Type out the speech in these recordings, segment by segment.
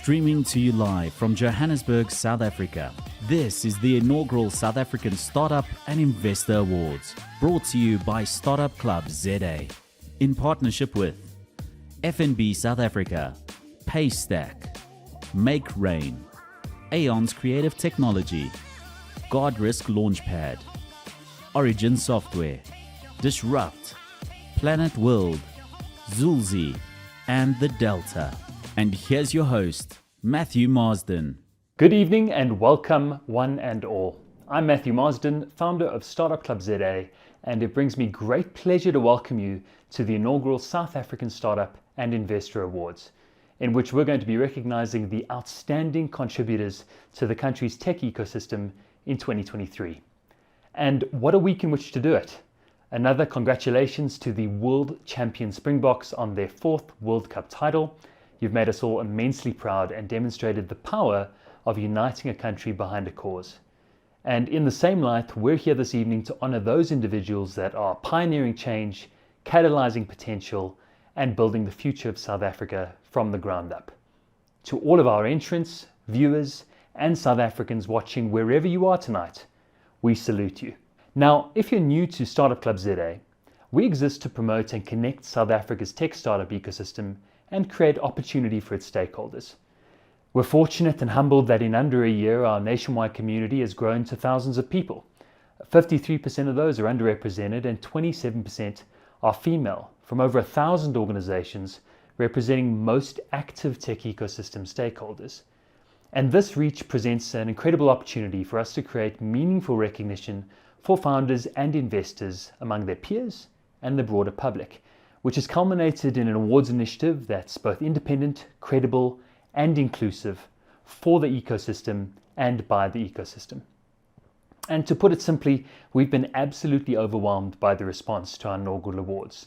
Streaming to you live from Johannesburg, South Africa. This is the inaugural South African Startup and Investor Awards, brought to you by Startup Club ZA, in partnership with FNB South Africa, Paystack, Make Rain, Aeon's Creative Technology, Guardrisk Launchpad, Origin Software, Disrupt, Planet World, Zulzi, and The Delta. And here's your host, Matthew Marsden. Good evening and welcome one and all. I'm Matthew Marsden, founder of Startup Club ZA, and it brings me great pleasure to welcome you to the inaugural South African Startup and Investor Awards, in which we're going to be recognizing the outstanding contributors to the country's tech ecosystem in 2023. And what a week in which to do it. Another congratulations to the world champion Springboks on their 4th World Cup title. You've made us all immensely proud and demonstrated the power of uniting a country behind a cause. And in the same light, we're here this evening to honor those individuals that are pioneering change, catalyzing potential, and building the future of South Africa from the ground up. To all of our entrants, viewers, and South Africans watching wherever you are tonight, we salute you. Now, if you're new to Startup Club ZA, we exist to promote and connect South Africa's tech startup ecosystem and create opportunity for its stakeholders. We're fortunate and humbled that in under a year, our nationwide community has grown to thousands of people. 53% of those are underrepresented and 27% are female, from over 1,000 organizations representing most active tech ecosystem stakeholders. And this reach presents an incredible opportunity for us to create meaningful recognition for founders and investors among their peers and the broader public, which has culminated in an awards initiative that's both independent, credible, and inclusive for the ecosystem and by the ecosystem. And to put it simply, we've been absolutely overwhelmed by the response to our inaugural awards,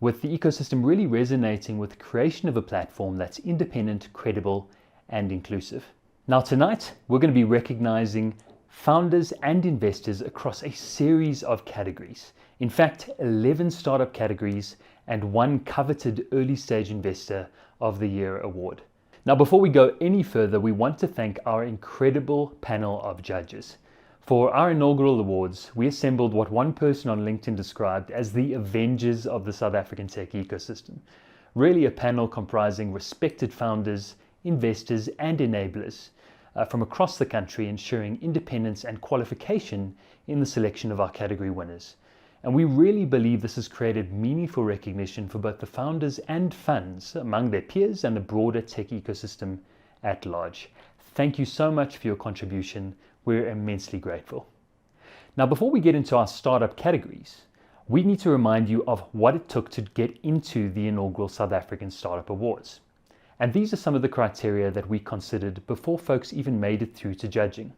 with the ecosystem really resonating with the creation of a platform that's independent, credible, and inclusive. Now tonight, we're going to be recognizing founders and investors across a series of categories. In fact, 11 startup categories and 1 coveted Early Stage Investor of the Year award. Now, before we go any further, we want to thank our incredible panel of judges. For our inaugural awards, we assembled what one person on LinkedIn described as the Avengers of the South African tech ecosystem. Really a panel comprising respected founders, investors, and enablers from across the country, ensuring independence and qualification in the selection of our category winners. And we really believe this has created meaningful recognition for both the founders and funds among their peers and the broader tech ecosystem at large. Thank you so much for your contribution. We're immensely grateful. Now, before we get into our startup categories, we need to remind you of what it took to get into the inaugural South African Startup Awards. And these are some of the criteria that we considered before folks even made it through to judging.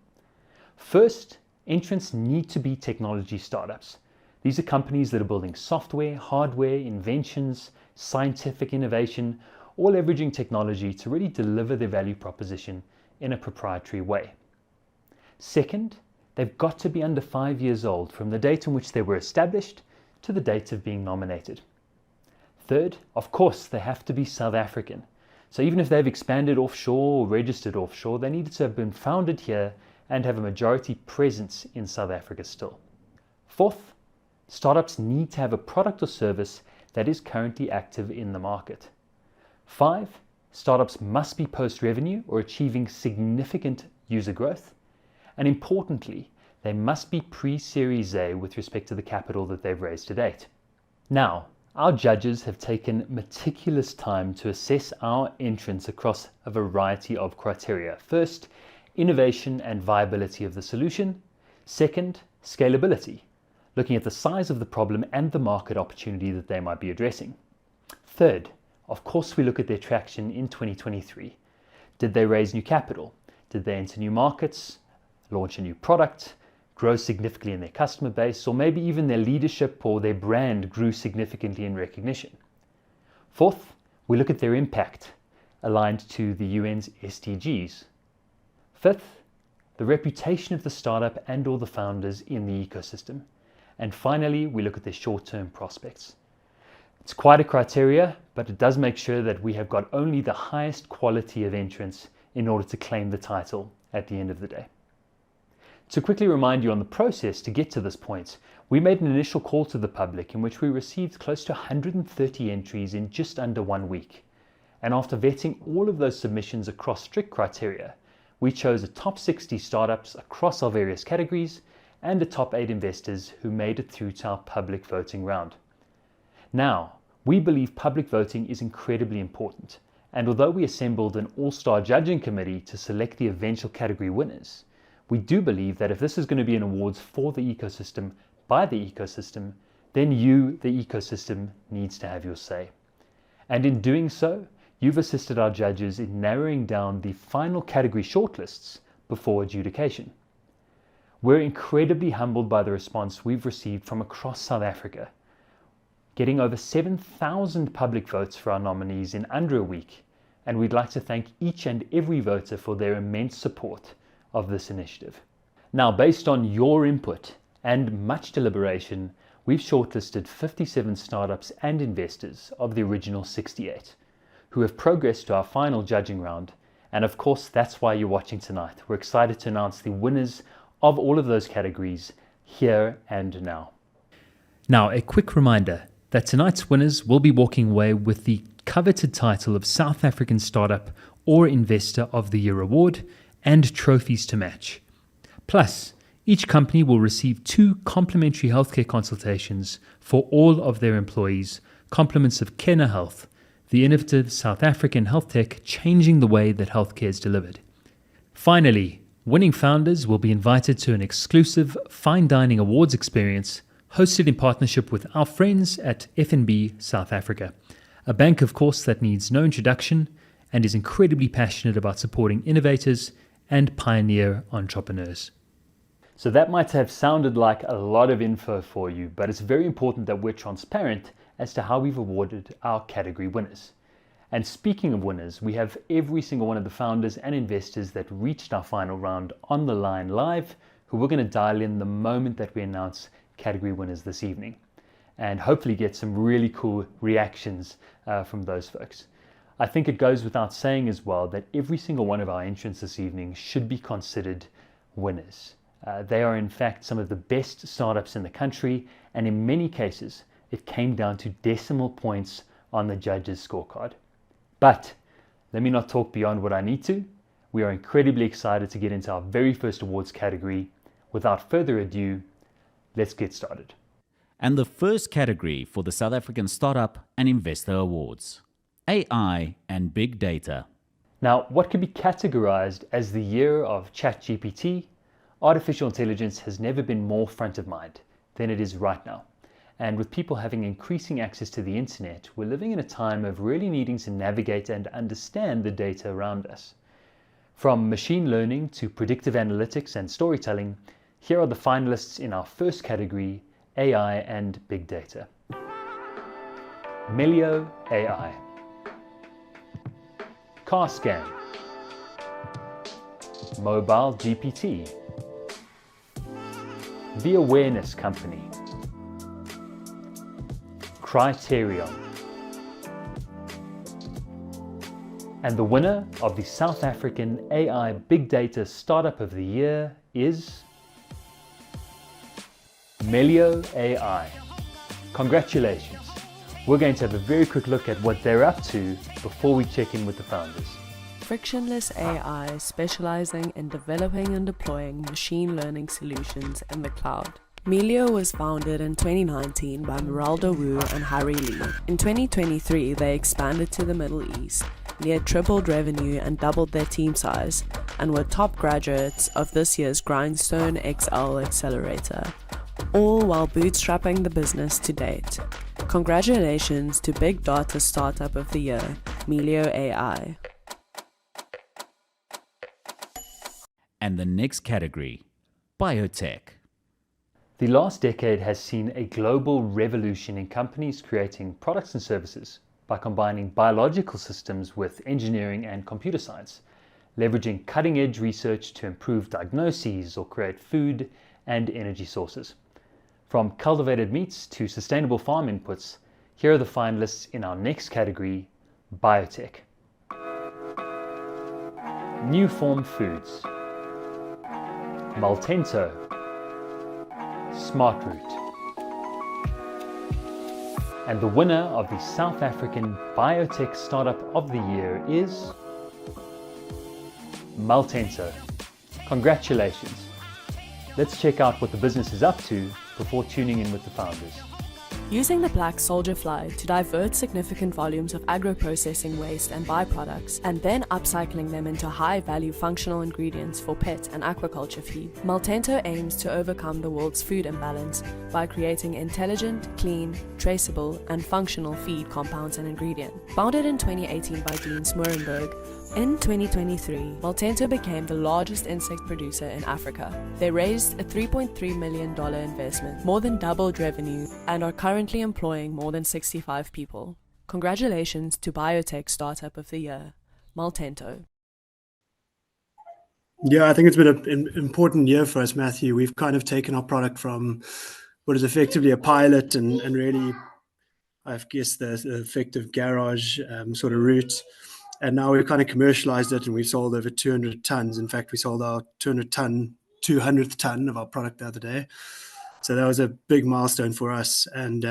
First, entrants need to be technology startups. These are companies that are building software, hardware, inventions, scientific innovation, all leveraging technology to really deliver their value proposition in a proprietary way. Second, they've got to be under 5 years old from the date in which they were established to the date of being nominated. Third, of course, they have to be South African. So even if they've expanded offshore or registered offshore, they need to have been founded here and have a majority presence in South Africa still. Fourth, startups need to have a product or service that is currently active in the market. 5, startups must be post-revenue or achieving significant user growth. And importantly, they must be pre-Series A with respect to the capital that they've raised to date. Now, our judges have taken meticulous time to assess our entrants across a variety of criteria. First, innovation and viability of the solution. Second, scalability, looking at the size of the problem and the market opportunity that they might be addressing. Third, of course, we look at their traction in 2023. Did they raise new capital? Did they enter new markets, launch a new product, grow significantly in their customer base, or maybe even their leadership or their brand grew significantly in recognition? Fourth, we look at their impact aligned to the UN's SDGs. Fifth, the reputation of the startup and or the founders in the ecosystem. And finally, we look at their short-term prospects. It's quite a criteria, but it does make sure that we have got only the highest quality of entrants in order to claim the title at the end of the day. To quickly remind you on the process to get to this point, we made an initial call to the public in which we received close to 130 entries in just under 1 week. And after vetting all of those submissions across strict criteria, we chose a top 60 startups across our various categories and the top 8 investors who made it through to our public voting round. Now, we believe public voting is incredibly important, and although we assembled an all-star judging committee to select the eventual category winners, we do believe that if this is going to be an awards for the ecosystem by the ecosystem, then you, the ecosystem, needs to have your say. And in doing so, you've assisted our judges in narrowing down the final category shortlists before adjudication. We're incredibly humbled by the response we've received from across South Africa, getting over 7,000 public votes for our nominees in under a week, and we'd like to thank each and every voter for their immense support of this initiative. Now, based on your input and much deliberation, we've shortlisted 57 startups and investors of the original 68, who have progressed to our final judging round, and of course that's why you're watching tonight. We're excited to announce the winners of all of those categories here and now. Now, a quick reminder that tonight's winners will be walking away with the coveted title of South African Startup or Investor of the Year award and trophies to match. Plus, each company will receive 2 complimentary healthcare consultations for all of their employees, compliments of Kenna Health, the innovative South African health tech changing the way that healthcare is delivered. Finally, winning founders will be invited to an exclusive fine dining awards experience hosted in partnership with our friends at FNB South Africa, a bank, of course, that needs no introduction and is incredibly passionate about supporting innovators and pioneer entrepreneurs. So that might have sounded like a lot of info for you, but it's very important that we're transparent as to how we've awarded our category winners. And speaking of winners, we have every single one of the founders and investors that reached our final round on the line live, who we're going to dial in the moment that we announce category winners this evening, and hopefully get some really cool reactions from those folks. I think it goes without saying as well that every single one of our entrants this evening should be considered winners. They are in fact some of the best startups in the country, and in many cases it came down to decimal points on the judges' scorecard. But let me not talk beyond what I need to. We are incredibly excited to get into our very first awards category. Without further ado, let's get started. And the first category for the South African Startup and Investor Awards: AI and Big Data. Now, what could be categorized as the year of ChatGPT, artificial intelligence has never been more front of mind than it is right now. And with people having increasing access to the internet, we're living in a time of really needing to navigate and understand the data around us. From machine learning to predictive analytics and storytelling, here are the finalists in our first category, AI and Big Data. Melio AI, CarScan, Mobile GPT, The Awareness Company, Criterion. And the winner of the South African AI Big Data Startup of the Year is Melio AI. Congratulations. We're going to have a very quick look at what they're up to before we check in with the founders. Frictionless AI specializing in developing and deploying machine learning solutions in the cloud. Melio was founded in 2019 by Meraldo Wu and Harry Lee. In 2023, they expanded to the Middle East, near tripled revenue and doubled their team size, and were top graduates of this year's Grindstone XL Accelerator, all while bootstrapping the business to date. Congratulations to Big Data Startup of the Year, Melio AI. And the next category, Biotech. The last decade has seen a global revolution in companies creating products and services by combining biological systems with engineering and computer science, leveraging cutting-edge research to improve diagnoses or create food and energy sources. From cultivated meats to sustainable farm inputs, Here are the finalists in our next category, biotech. New Form Foods, Maltento, SmartRoot. And the winner of the South African Biotech Startup of the Year is Maltento. Congratulations. Let's check out what the business is up to before tuning in with the founders. Using the black soldier fly to divert significant volumes of agro-processing waste and byproducts, and then upcycling them into high-value functional ingredients for pet and aquaculture feed, Maltento aims to overcome the world's food imbalance by creating intelligent, clean, traceable, and functional feed compounds and ingredients. Founded in 2018 by Dean Smurenberg, in 2023, Maltento became the largest insect producer in Africa. They raised a $3.3 million investment, more than doubled revenue, and are currently employing more than 65 people. Congratulations to Biotech Startup of the Year, Maltento. Yeah, I think it's been an important year for us, Matthew. We've kind of taken our product from what is effectively a pilot and really, I guess, the effective garage sort of route. And now we've kind of commercialized it and we've sold over 200 tons. In fact, we sold our 200th ton of our product the other day. So that was a big milestone for us. And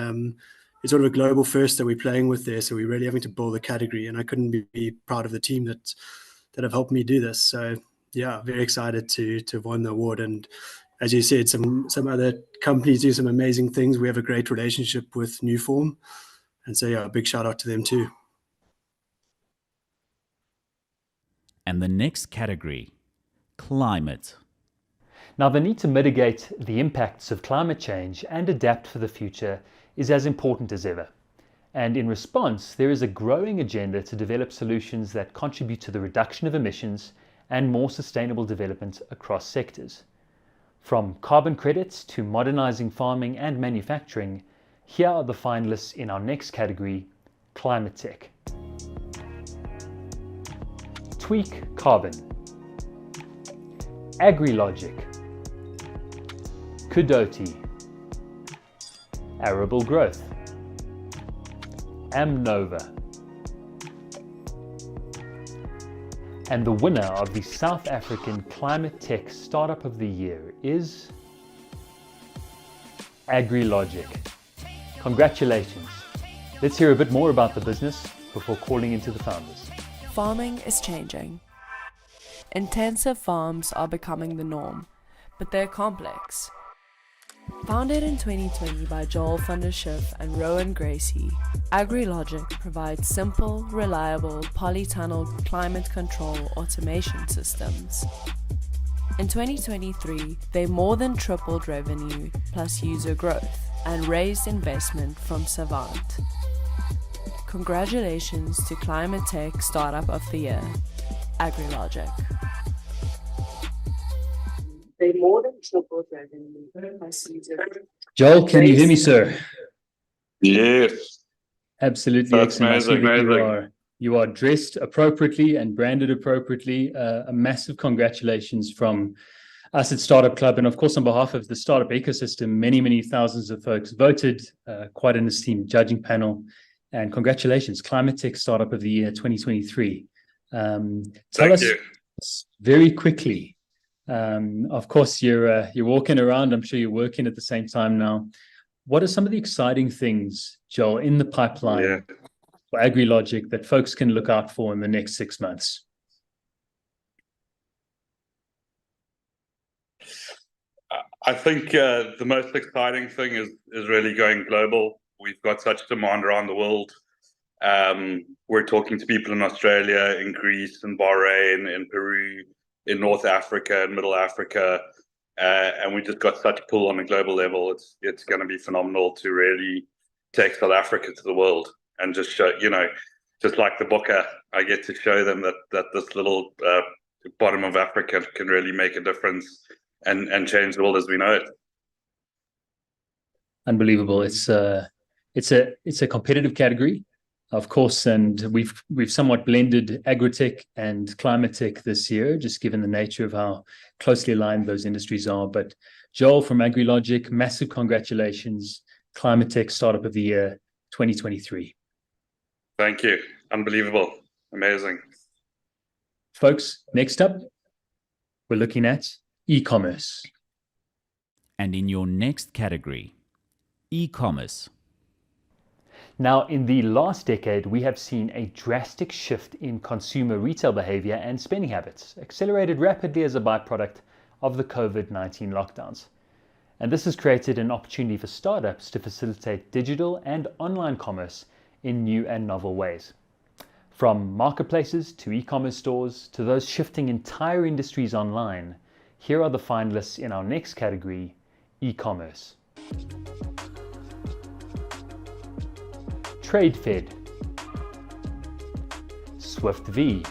it's sort of a global first that we're playing with there. So we're really having to build a category. And I couldn't be proud of the team that have helped me do this. So yeah, very excited to have won the award. And as you said, some other companies do some amazing things. We have a great relationship with New Form. And so yeah, a big shout out to them too. And the next category, climate. Now, the need to mitigate the impacts of climate change and adapt for the future is as important as ever. And in response, there is a growing agenda to develop solutions that contribute to the reduction of emissions and more sustainable development across sectors. From carbon credits to modernizing farming and manufacturing, here are the finalists in our next category, climate tech. Tweak Carbon, AgriLogic, Kudoti, Arable Growth, Amnova. And the winner of the South African Climate Tech Startup of the Year is AgriLogic. Congratulations. Let's hear a bit more about the business before calling into the founders. Farming is changing. Intensive farms are becoming the norm, but they're complex. Founded in 2020 by Joel van der Schiff and Rowan Gracie, AgriLogic provides simple, reliable, polytunnel climate control automation systems. In 2023, they more than tripled revenue plus user growth and raised investment from Savant. Congratulations to Climate Tech Startup of the Year, AgriLogic. They more than tripled revenue plus user growth. Joel, can you hear me, sir? Yes. Absolutely. That's excellent. I see that amazing. you are dressed appropriately and branded appropriately. A massive congratulations from us at Startup Club, and of course on behalf of the startup ecosystem. Many thousands of folks voted, quite an esteemed judging panel, and congratulations, Climate Tech Startup of the Year 2023. Tell us very quickly. Of course, you're walking around. I'm sure you're working at the same time now. What are some of the exciting things, Joel, in the pipeline for AgriLogic that folks can look out for in the next 6 months? I think the most exciting thing is really going global. We've got such demand around the world. We're talking to people in Australia, in Greece, in Bahrain, in Peru, in North Africa, and Middle Africa, and we just got such pull on a global level. It's going to be phenomenal to really take South Africa to the world and just show, just like the Bokke, I get to show them that this little bottom of Africa can really make a difference and change the world as we know it. Unbelievable. It's a competitive category, of course, and we've somewhat blended agritech and climate tech this year, just given the nature of how closely aligned those industries are. But Joel from AgriLogic, massive congratulations, Climate Tech Startup of the Year 2023. Thank you. Unbelievable. Amazing. Folks, next up, we're looking at e-commerce. And in your next category, e-commerce. Now, in the last decade, we have seen a drastic shift in consumer retail behavior and spending habits, accelerated rapidly as a byproduct of the COVID-19 lockdowns. And this has created an opportunity for startups to facilitate digital and online commerce in new and novel ways. From marketplaces to e-commerce stores to those shifting entire industries online, here are the finalists in our next category, e-commerce. TradeFed, SwiftV,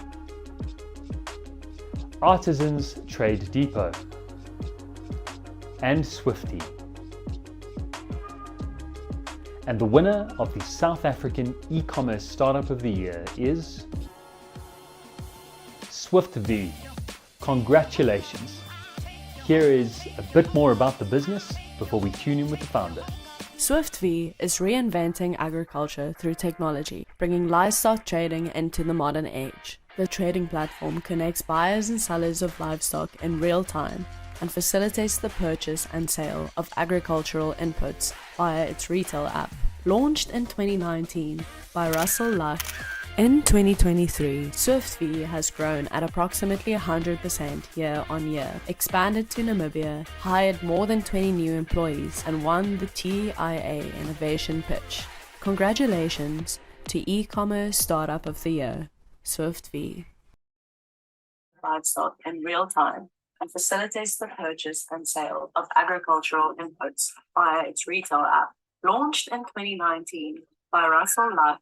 Artisans Trade Depot, and Swifty. And the winner of the South African e-commerce startup of the year is SwiftV. Congratulations. Here is a bit more about the business before we tune in with the founder. SwiftV is reinventing agriculture through technology, bringing livestock trading into the modern age. The trading platform connects buyers and sellers of livestock in real time and facilitates the purchase and sale of agricultural inputs via its retail app. Launched in 2019 by Russell Luck, in 2023, SwiftV has grown at approximately 100% year on year, expanded to Namibia, hired more than 20 new employees, and won the TIA Innovation Pitch. Congratulations to e-commerce startup of the year, SwiftV. Livestock in real time and facilitates the purchase and sale of agricultural inputs via its retail app. Launched in 2019 by Russell Luck,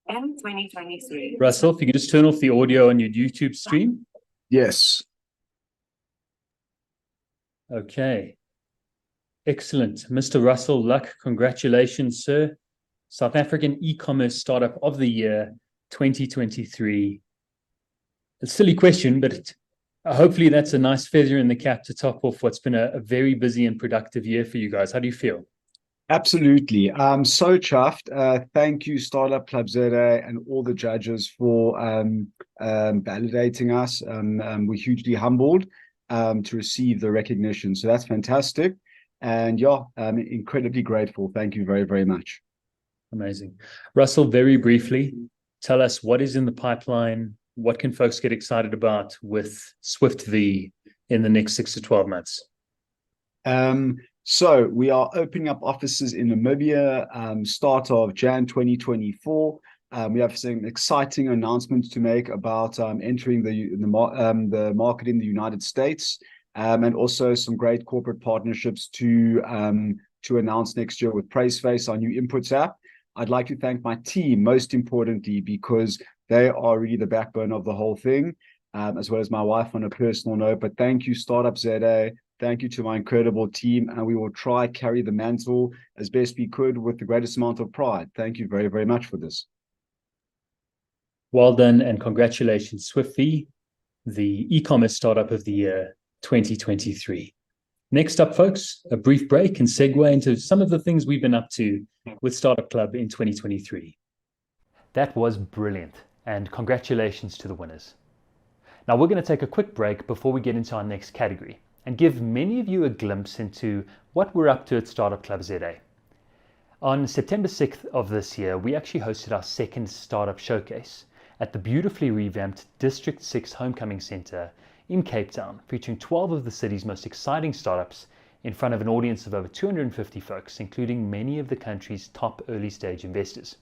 in 2023. Russell, if you could just turn off the audio on your YouTube stream. Yes. Okay. Excellent. Mr. Russell Luck, congratulations, sir. South African e-commerce startup of the year, 2023. A silly question, but hopefully that's a nice feather in the cap to top off what's been a very busy and productive year for you guys. How do you feel? Absolutely. I'm so chuffed. Thank you, Startup Club ZA, and all the judges for validating us. We're hugely humbled to receive the recognition. So that's fantastic. And yeah, I'm incredibly grateful. Thank you very, very much. Amazing. Russell, very briefly, tell us what is in the pipeline. What can folks get excited about with SwiftV in the next 6 to 12 months? So we are opening up offices in Namibia, start of Jan 2024. We have some exciting announcements to make about entering the market in the United States, and also some great corporate partnerships to announce next year with PraiseFace, our new inputs app. I'd like to thank my team, most importantly, because they are really the backbone of the whole thing, as well as my wife on a personal note. But thank you, Startup ZA. Thank you to my incredible team, and we will try carry the mantle as best we could with the greatest amount of pride. Thank you very, very much for this. Well done, and congratulations, SwiftV, the e-commerce startup of the year 2023. Next up, folks, a brief break and segue into some of the things we've been up to with Startup Club in 2023. That was brilliant, and congratulations to the winners. Now we're going to take a quick break before we get into our next category and give many of you a glimpse into what we're up to at Startup Club ZA. On September 6th of this year, we actually hosted our second Startup Showcase at the beautifully revamped District 6 Homecoming Centre in Cape Town, featuring 12 of the city's most exciting startups in front of an audience of over 250 folks, including many of the country's top early stage investors.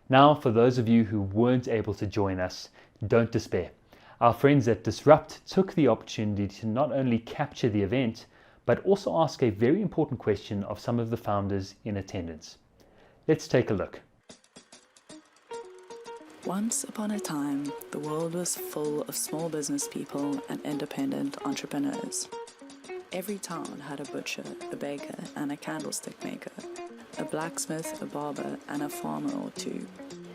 Now, for those of you who weren't able to join us, don't despair. Our friends at Disrupt took the opportunity to not only capture the event, but also ask a very important question of some of the founders in attendance. Let's take a look. Once upon a time, the world was full of small business people and independent entrepreneurs. Every town had a butcher, a baker, and a candlestick maker, a blacksmith, a barber, and a farmer or two.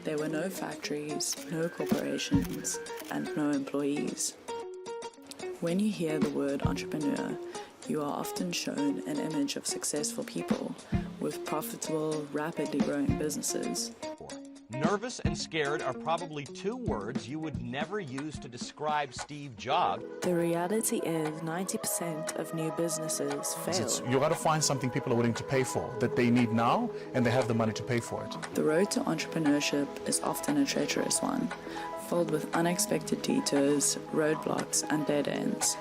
There were no factories, no corporations, and no employees. When you hear the word entrepreneur, you are often shown an image of successful people with profitable, rapidly growing businesses. Nervous and scared are probably two words you would never use to describe Steve Jobs. The reality is 90% of new businesses fail. You got to find something people are willing to pay for, that they need now, and they have the money to pay for it. The road to entrepreneurship is often a treacherous one, filled with unexpected detours, roadblocks, and dead ends.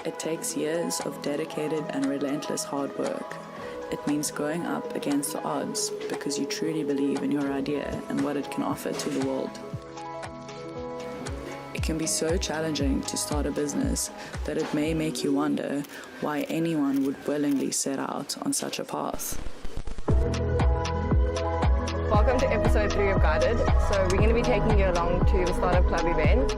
It takes years of dedicated and relentless hard work. It means going up against the odds because you truly believe in your idea and what it can offer to the world. It can be so challenging to start a business that it may make you wonder why anyone would willingly set out on such a path. Welcome to episode 3 of Guided. So we're going to be taking you along to the Startup Club event.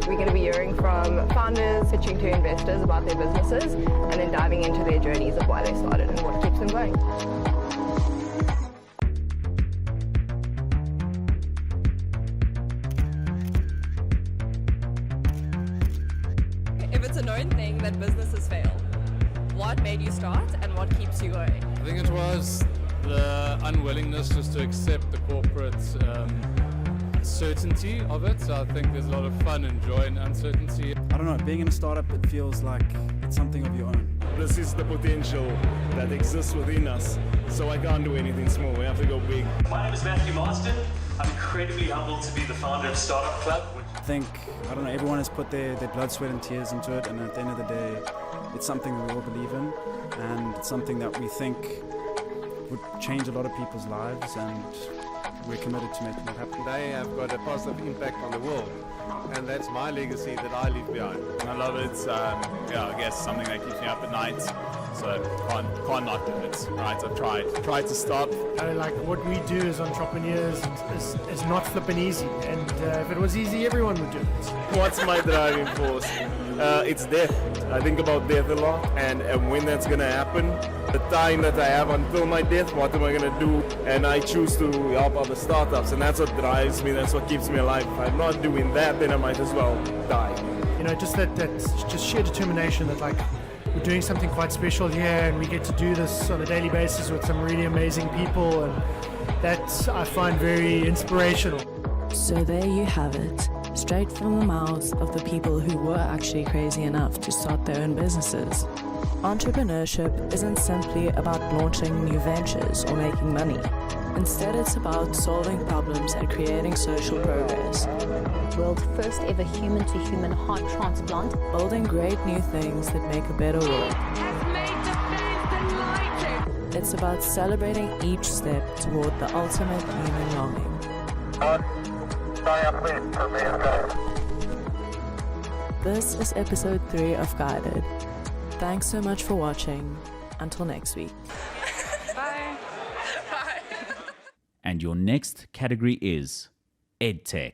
We're going to be hearing from founders pitching to investors about their businesses and then diving into their journeys of why they started and what keeps them going. If it's a known thing that businesses fail, what made you start and what keeps you going? I think it was the unwillingness just to accept the corporate certainty of it. So I think there's a lot of fun and joy in uncertainty. I don't know, being in a startup, it feels like it's something of your own. This is the potential that exists within us, so I can't do anything small, we have to go big. My name is Matthew Marsden. I'm incredibly humbled to be the founder of Startup Club. I think, I don't know, everyone has put their blood, sweat and tears into it, and at the end of the day, it's something that we all believe in, and it's something that we think would change a lot of people's lives, and we're committed to making it happen. They have got a positive impact on the world, and that's my legacy that I leave behind. I love it. I guess something that keeps me up at night, so can't not do it. Right, I've tried to stop. Like what we do as entrepreneurs is not flipping easy, and if it was easy, everyone would do it. What's my driving force? It's death. I think about death a lot, and when that's gonna happen, the time that I have until my death, what am I gonna do? And I choose to help other startups, and that's what drives me, that's what keeps me alive. If I'm not doing that, then I might as well die. You know, just that just sheer determination that like we're doing something quite special here, and we get to do this on a daily basis with some really amazing people, and that I find very inspirational. So there you have it, straight from the mouths of the people who were actually crazy enough to start their own businesses. Entrepreneurship isn't simply about launching new ventures or making money. Instead, it's about solving problems and creating social progress. World's first ever human-to-human heart transplant. Building great new things that make a better world. It's about celebrating each step toward the ultimate human longing. This is episode 3 of Guided. Thanks so much for watching. Until next week. Bye. Bye. And your next category is EdTech.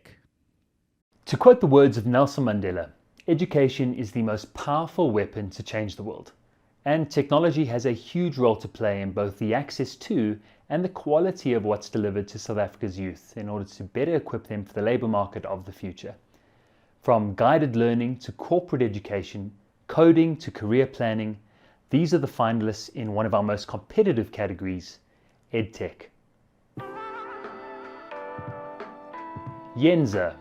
To quote the words of Nelson Mandela, education is the most powerful weapon to change the world. And technology has a huge role to play in both the access to and the quality of what's delivered to South Africa's youth in order to better equip them for the labour market of the future. From guided learning to corporate education, coding to career planning, these are the finalists in one of our most competitive categories, EdTech. Yenza,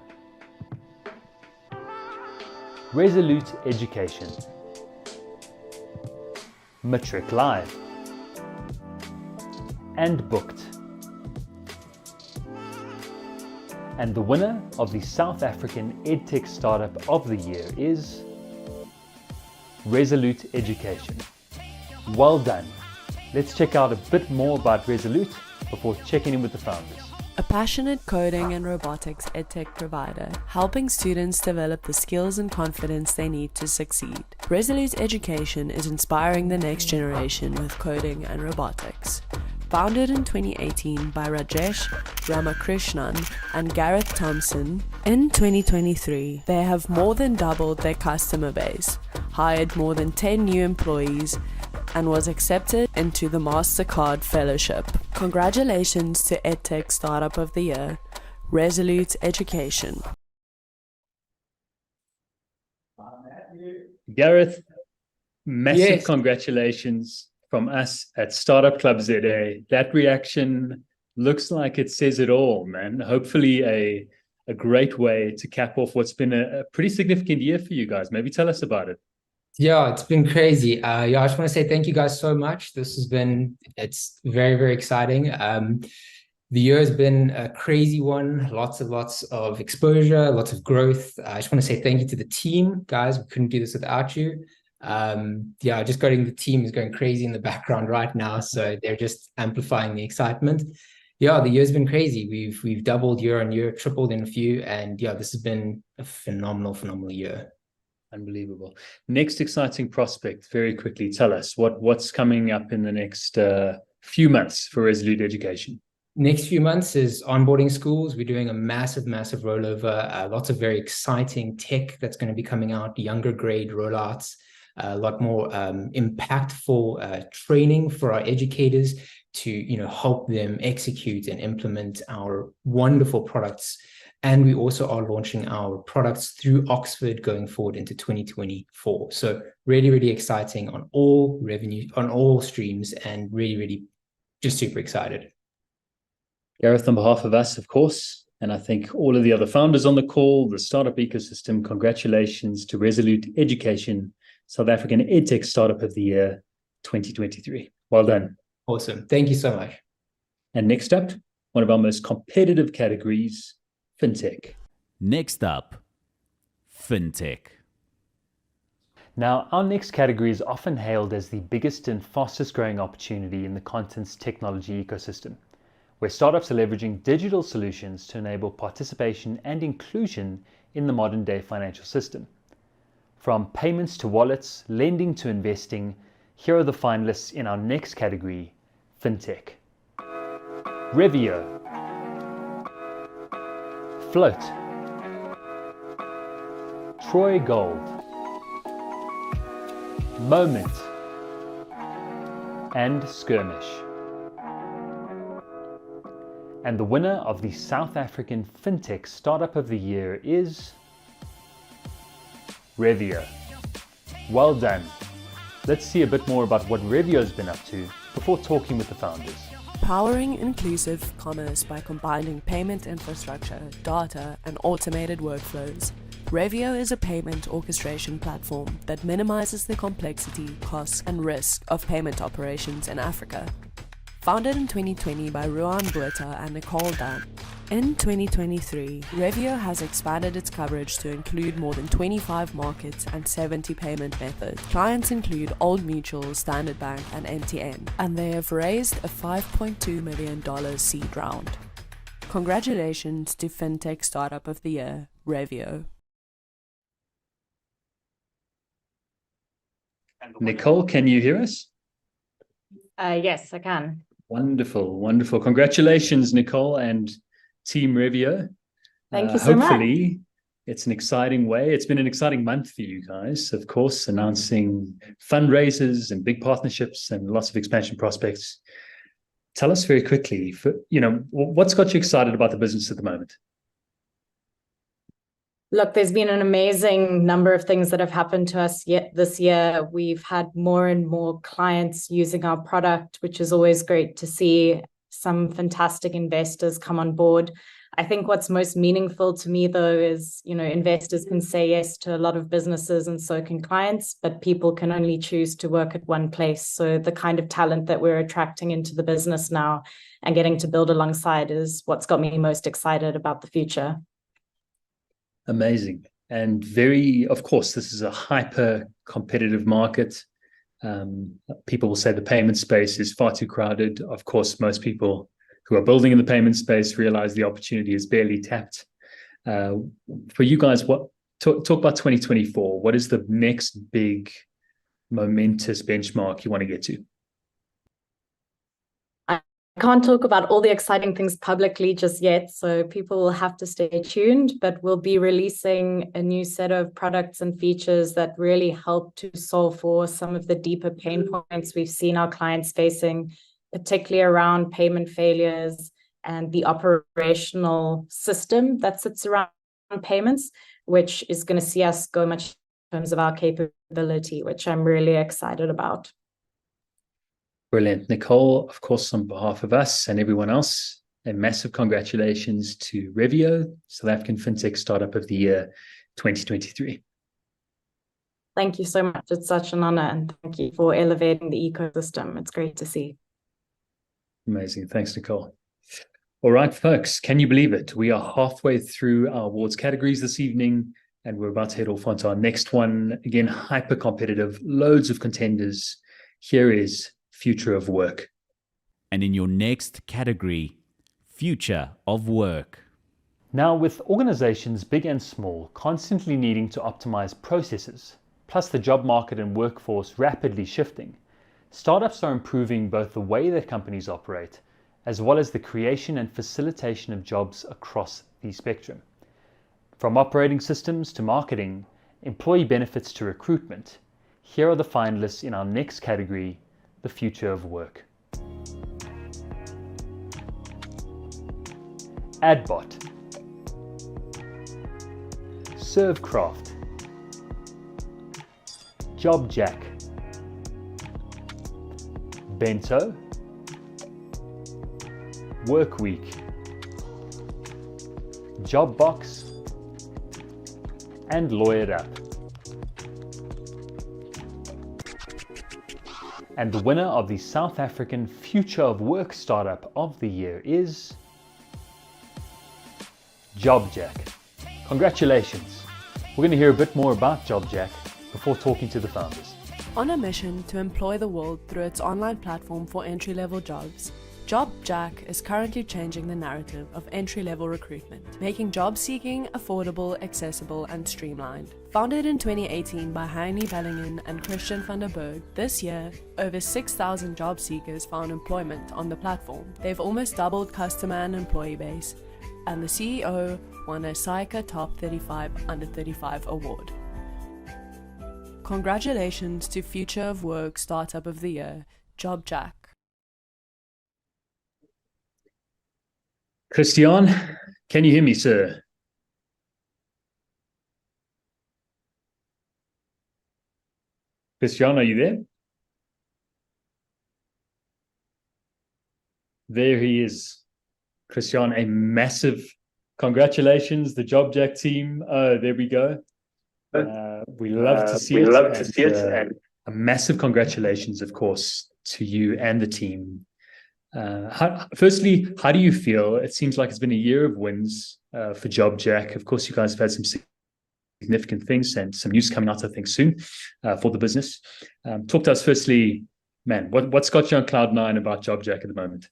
Resolute Education, Matric Live, and Booked. And the winner of the South African EdTech Startup of the Year is Resolute Education. Well done. Let's check out a bit more about Resolute before checking in with the founders. A passionate coding and robotics edtech provider, helping students develop the skills and confidence they need to succeed. Resolute Education is inspiring the next generation with coding and robotics. Founded in 2018 by Rajesh Ramakrishnan and Gareth Thompson, in 2023 they have more than doubled their customer base, hired more than 10 new employees, and was accepted into the MasterCard Fellowship. Congratulations to EdTech Startup of the Year, Resolute Education. Gareth, massive congratulations from us at Startup Club ZA. That reaction looks like it says it all, man. Hopefully a great way to cap off what's been a pretty significant year for you guys. Maybe tell us about it. Yeah, it's been crazy. Yeah, I just want to say thank you guys so much. It's very, very exciting. The year has been a crazy one, lots of exposure, lots of growth. I just want to say thank you to the team, guys. We couldn't do this without you. Yeah, just getting the team is going crazy in the background right now, so they're just amplifying the excitement. Yeah, the year's been crazy. We've doubled year on year, tripled in a few, and yeah, this has been a phenomenal year. Unbelievable. Next exciting prospect, very quickly, tell us what's coming up in the next few months for Resolute Education. Next few months is onboarding schools. We're doing a massive rollover, lots of very exciting tech that's going to be coming out, younger grade rollouts, a lot more impactful training for our educators to help them execute and implement our wonderful products. And we also are launching our products through Oxford going forward into 2024. So really exciting on all revenue, on all streams, and really just super excited. Gareth, on behalf of us, of course, and I think all of the other founders on the call, the startup ecosystem, congratulations to Resolute Education, South African EdTech Startup of the Year 2023. Well done. Awesome. Thank you so much. And next up, one of our most competitive categories, FinTech. Next up, FinTech. Now, our next category is often hailed as the biggest and fastest growing opportunity in the contents technology ecosystem, where startups are leveraging digital solutions to enable participation and inclusion in the modern day financial system. From payments to wallets, lending to investing, here are the finalists in our next category, FinTech. Revio, Float, Troy Gold, Moment, and Skirmish. And the winner of the South African FinTech Startup of the Year is Revio. Well done. Let's see a bit more about what Revio's been up to before talking with the founders. Powering inclusive commerce by combining payment infrastructure, data, and automated workflows. Revio is a payment orchestration platform that minimizes the complexity, costs, and risk of payment operations in Africa. Founded in 2020 by Ruan Botha and Nicole Dunn. In 2023, Revio has expanded its coverage to include more than 25 markets and 70 payment methods. Clients include Old Mutual, Standard Bank, and MTN, and they have raised a $5.2 million seed round. Congratulations to FinTech Startup of the Year, Revio. Nicole, can you hear us? Yes, I can. Wonderful. Congratulations, Nicole and Team Revio. Thank you so much. Hopefully, it's an exciting way. It's been an exciting month for you guys, of course, announcing fundraisers and big partnerships and lots of expansion prospects. Tell us very quickly, what's got you excited about the business at the moment? Look, there's been an amazing number of things that have happened to us this year. We've had more and more clients using our product, which is always great to see. Some fantastic investors come on board. I think what's most meaningful to me, though, is, investors can say yes to a lot of businesses and so can clients, but people can only choose to work at one place. So the kind of talent that we're attracting into the business now and getting to build alongside is what's got me most excited about the future. Amazing. And of course, this is a hyper competitive market. People will say the payment space is far too crowded. Of course, most people who are building in the payment space realize the opportunity is barely tapped. For you guys, talk about 2024. What is the next big momentous benchmark you want to get to? I can't talk about all the exciting things publicly just yet, so people will have to stay tuned, but we'll be releasing a new set of products and features that really help to solve for some of the deeper pain points we've seen our clients facing, particularly around payment failures and the operational system that sits around payments, which is going to see us go much terms of our capability, which I'm really excited about. Brilliant. Nicole, of course, on behalf of us and everyone else, a massive congratulations to Revio, South African FinTech Startup of the Year 2023. Thank you so much. It's such an honor, and thank you for elevating the ecosystem. It's great to see. Amazing. Thanks, Nicole. All right, folks, can you believe it? We are halfway through our awards categories this evening, and we're about to head off onto our next one. Again, hyper competitive, loads of contenders. Here is Future of Work. And in your next category, Future of Work. Now, with organizations big and small constantly needing to optimize processes, plus the job market and workforce rapidly shifting, startups are improving both the way that companies operate, as well as the creation and facilitation of jobs across the spectrum. From operating systems to marketing, employee benefits to recruitment, here are the finalists in our next category, the Future of Work. Adbot, Servecraft, JobJack, Bento, Workweek, Jobbox, and Lawyered Up. And the winner of the South African Future of Work Startup of the Year is JobJack. Congratulations. We're going to hear a bit more about JobJack before talking to the founders. On a mission to employ the world through its online platform for entry-level jobs, JobJack is currently changing the narrative of entry-level recruitment, making job seeking affordable, accessible, and streamlined. Founded in 2018 by Heini Bellingen and Christian van der Berg, this year, over 6,000 job seekers found employment on the platform. They've almost doubled customer and employee base, and the CEO won a SAICA Top 35 Under 35 award. Congratulations to Future of Work Startup of the Year, JobJack. Christian, can you hear me, sir? Christian, are you there? There he is. Christian, a massive congratulations, the JobJack team. Oh, there we go. We love to see it. And a massive congratulations, of course, to you and the team. Firstly, how do you feel? It seems like it's been a year of wins for JobJack. Of course, you guys have had some significant things and some news coming out, I think, soon for the business. Talk to us firstly, man, what's got you on cloud nine about JobJack at the moment?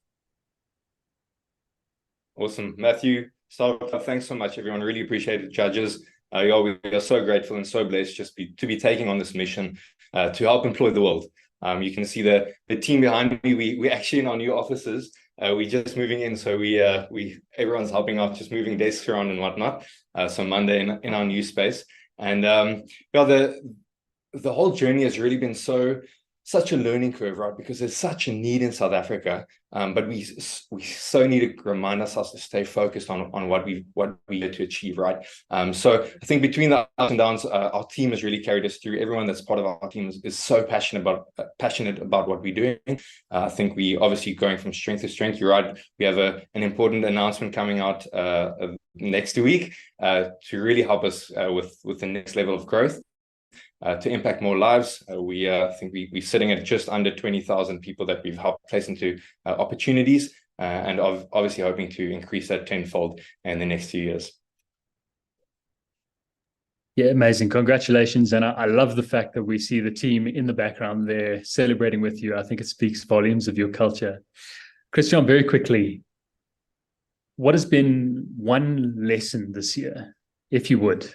Awesome. Matthew, thanks so much, everyone. Really appreciate it, judges. We are so grateful and so blessed just to be taking on this mission to help employ the world. You can see the team behind me. We actually in our new offices. We're just moving in, so everyone's helping out, just moving desks around and whatnot. So Monday in our new space, and the whole journey has really been such a learning curve, right? Because there's such a need in South Africa, but we so need to remind ourselves to stay focused on what we need to achieve, right? So I think between the ups and downs, our team has really carried us through. Everyone that's part of our team is so passionate about what we're doing. I think we obviously going from strength to strength. You're right. We have an important announcement coming out next week to really help us with the next level of growth. To impact more lives. I think we're sitting at just under 20,000 people that we've helped place into opportunities, and obviously hoping to increase that tenfold in the next few years. Yeah, amazing. Congratulations. And I love the fact that we see the team in the background there celebrating with you. I think it speaks volumes of your culture. Christian, very quickly, what has been one lesson this year, if you would,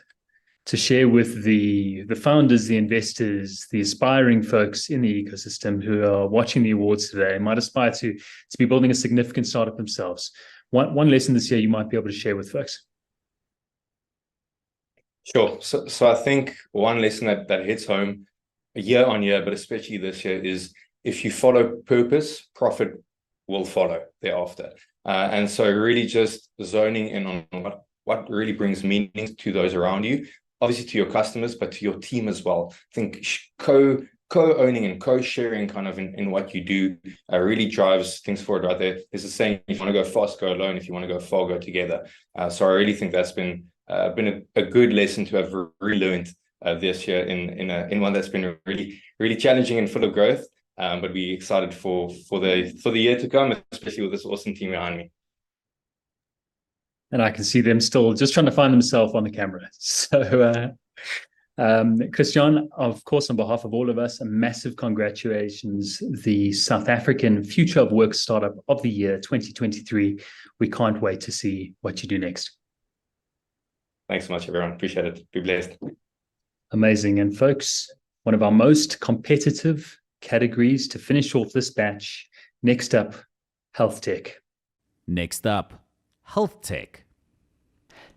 to share with the founders, the investors, the aspiring folks in the ecosystem who are watching the awards today and might aspire to be building a significant startup themselves? One lesson this year you might be able to share with folks. Sure. So I think one lesson that hits home year on year, but especially this year, is if you follow purpose, profit will follow thereafter. And so really just zoning in on what really brings meaning to those around you. obviously to your customers, but to your team as well. I think co-owning and co-sharing kind of in what you do really drives things forward, right? There's a saying, if you want to go fast, go alone. If you want to go far, go together. So I really think that's been a good lesson to have relearned this year in one that's been really challenging and full of growth. But we're excited for the year to come, especially with this awesome team behind me. And I can see them still just trying to find themselves on the camera. So, Christian, of course, on behalf of all of us, a massive congratulations, the South African Future of Work Startup of the Year 2023. We can't wait to see what you do next. Thanks so much, everyone. Appreciate it. Be blessed. Amazing. And folks, one of our most competitive categories to finish off this batch. Next up, health tech. Next up, health tech.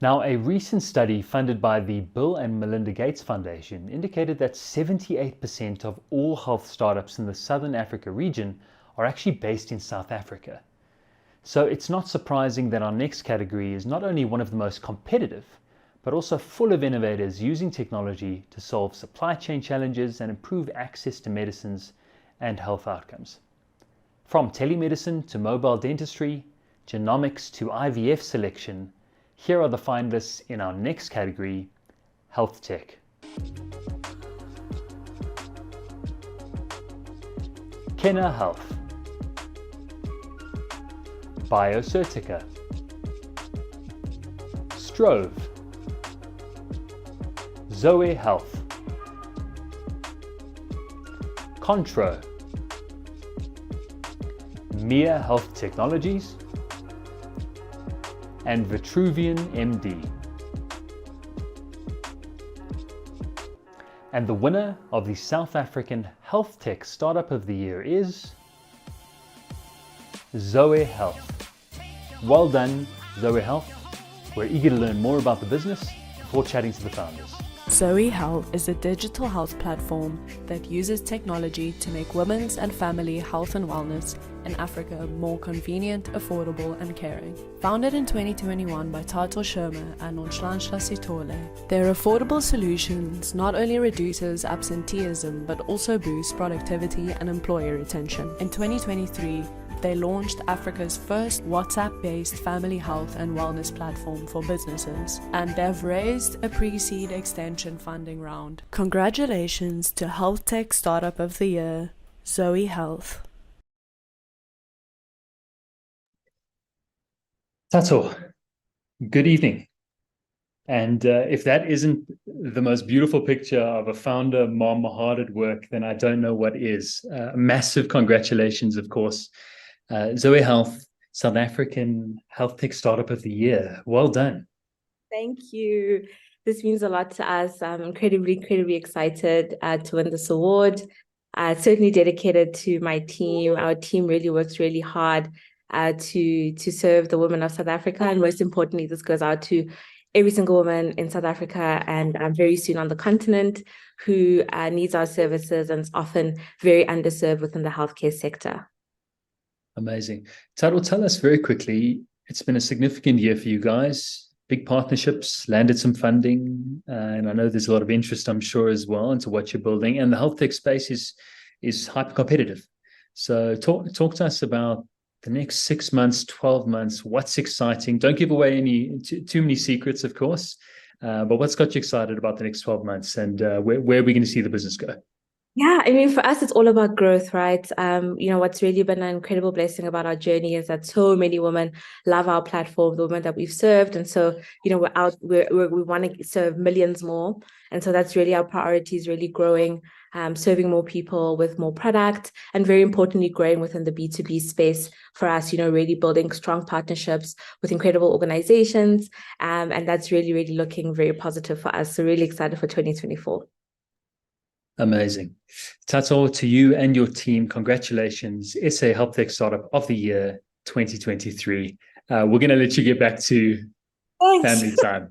Now, a recent study funded by the Bill and Melinda Gates Foundation indicated that 78% of all health startups in the Southern Africa region are actually based in South Africa. So it's not surprising that our next category is not only one of the most competitive, but also full of innovators using technology to solve supply chain challenges and improve access to medicines and health outcomes. From telemedicine to mobile dentistry, genomics to IVF selection, here are the finalists in our next category, health tech. Kenna Health, Biocertica, Strove, Zoe Health, Contro, Mia Health Technologies, and Vitruvian MD. And the winner of the South African Health Tech Startup of the Year is Zoe Health. Well done, Zoe Health. We're eager to learn more about the business before chatting to the founders. Zoe Health is a digital health platform that uses technology to make women's and family health and wellness in Africa more convenient, affordable, and caring. Founded in 2021 by Tato Sherma and Nonhlanhla Sitole, their affordable solutions not only reduces absenteeism but also boosts productivity and employee retention. In 2023, they launched Africa's first WhatsApp-based family health and wellness platform for businesses, and they've raised a pre-seed extension funding round. Congratulations to Health Tech Startup of the Year, Zoe Health. Tato, good evening. And if that isn't the most beautiful picture of a founder, mom, hard at work, then I don't know what is. Massive congratulations, of course. Zoe Health, South African Health Tech Startup of the Year. Well done. Thank you. This means a lot to us. I'm incredibly excited to win this award. Certainly dedicated to my team. Our team really works really hard to serve the women of South Africa. And most importantly, this goes out to every single woman in South Africa and very soon on the continent who needs our services and is often very underserved within the healthcare sector. Amazing. Tato, tell us very quickly, it's been a significant year for you guys. Big partnerships, landed some funding, and I know there's a lot of interest, I'm sure, as well, into what you're building. And the health tech space is hyper competitive. So talk to us about the next 6 months, 12 months, what's exciting. Don't give away too many secrets, of course, but what's got you excited about the next 12 months and where are we going to see the business go? Yeah, I mean, for us, it's all about growth, right? What's really been an incredible blessing about our journey is that so many women love our platform, the women that we've served. And so, we want to serve millions more. And so that's really our priority, is really growing, serving more people with more product, and very importantly, growing within the B2B space for us, really building strong partnerships with incredible organizations. And that's really looking very positive for us. So really excited for 2024. Amazing. Tato, to you and your team, congratulations. SA Health Tech Startup of the Year 2023. We're going to let you get back to family time.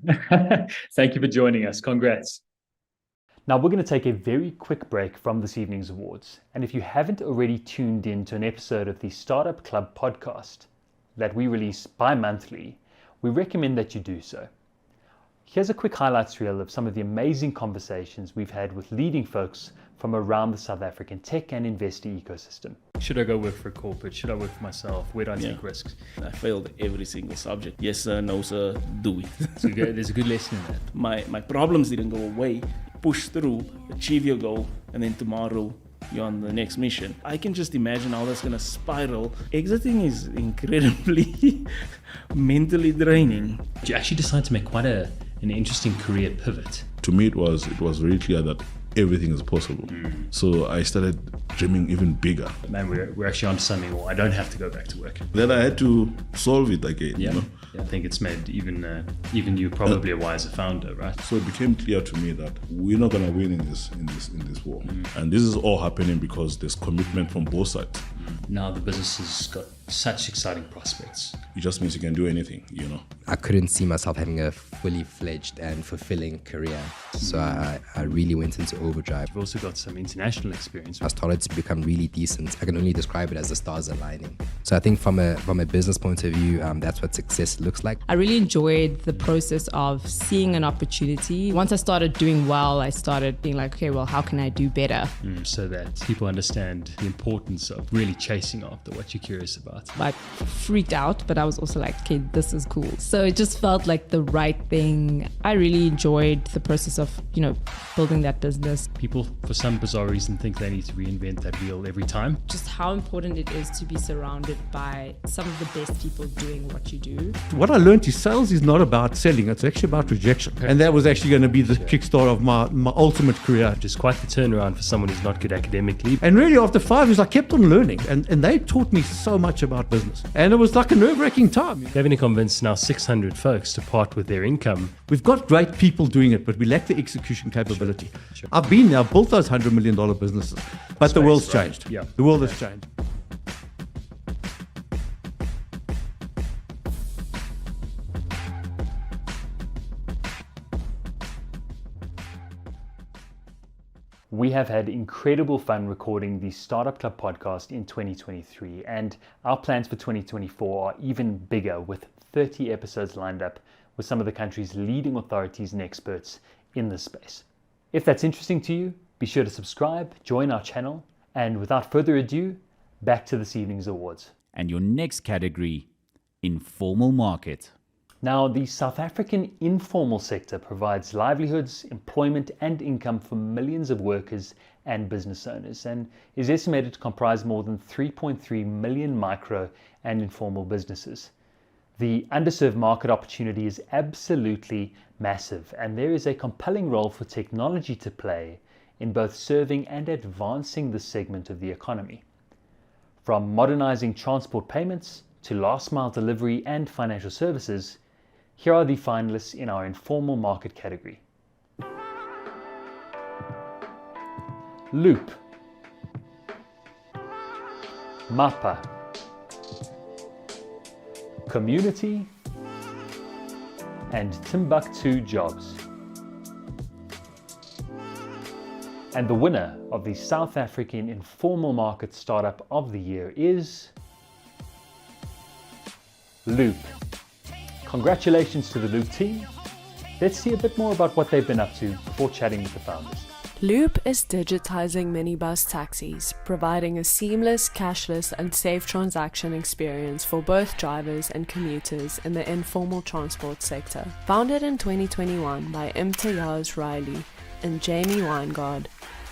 Thank you for joining us. Congrats. Now we're going to take a very quick break from this evening's awards. And if you haven't already tuned in to an episode of the Startup Club podcast that we release bi-monthly, we recommend that you do so. Here's a quick highlights reel of some of the amazing conversations we've had with leading folks from around the South African tech and investor ecosystem. Should I go work for a corporate? Should I work for myself? Where do I take risks? I failed every single subject. Yes sir, no sir, do it. So there's a good lesson in that. My problems didn't go away. Push through, achieve your goal, and then tomorrow you're on the next mission. I can just imagine how that's gonna spiral. Exiting is incredibly mentally draining. Did you actually decide to make quite an interesting career pivot? To me, it was very clear that everything is possible. So I started dreaming even bigger. Man, we're actually on something. Well, I don't have to go back to work. Then I had to solve it again. Yeah. You know? I think it's made even you probably a wiser founder, right? So it became clear to me that we're not gonna win in this war. And this is all happening because there's commitment from both sides. Now the business has got such exciting prospects. It just means you can do anything, you know. I couldn't see myself having a fully fledged and fulfilling career. So I really went into overdrive. You've also got some international experience. I started to become really decent. I can only describe it as the stars aligning. So I think from a business point of view, that's what success looks like. I really enjoyed the process of seeing an opportunity. Once I started doing well, I started being like, okay, well, how can I do better? So that people understand the importance of really chasing after what you're curious about. I freaked out, but I was also like, okay, this is cool. So it just felt like the right thing. I really enjoyed the process of, building that business. People, for some bizarre reason, think they need to reinvent that wheel every time. Just how important it is to be surrounded by some of the best people doing what you do. What I learned is sales is not about selling, it's actually about rejection. And that was actually going to be the kickstart of my ultimate career. Which is quite the turnaround for someone who's not good academically. And really after 5 years, I kept on learning and they taught me so much about business. And it was like a nerve-wracking time. Having to convince now 600 folks to part with their income. We've got great people doing it, but we lack the execution capability. Sure. I've been there, I've built those $100 million businesses, but the world's changed. Yeah. The world has changed. We have had incredible fun recording the Startup Club podcast in 2023, and our plans for 2024 are even bigger, with 30 episodes lined up with some of the country's leading authorities and experts in this space. If that's interesting to you, be sure to subscribe, join our channel, and without further ado, back to this evening's awards. And your next category, informal market. Now, the South African informal sector provides livelihoods, employment, and income for millions of workers and business owners, and is estimated to comprise more than 3.3 million micro and informal businesses. The underserved market opportunity is absolutely massive, and there is a compelling role for technology to play in both serving and advancing this segment of the economy. From modernizing transport payments to last mile delivery and financial services, here are the finalists in our informal market category. Loop, Mappa, Community, and Timbuktu Jobs. And the winner of the South African Informal Market Startup of the Year is Loop. Congratulations to the Loop team. Let's see a bit more about what they've been up to before chatting with the founders. Loop is digitizing minibus taxis, providing a seamless, cashless, and safe transaction experience for both drivers and commuters in the informal transport sector. Founded in 2021 by Imtiaz Riley and Jamie Weingard,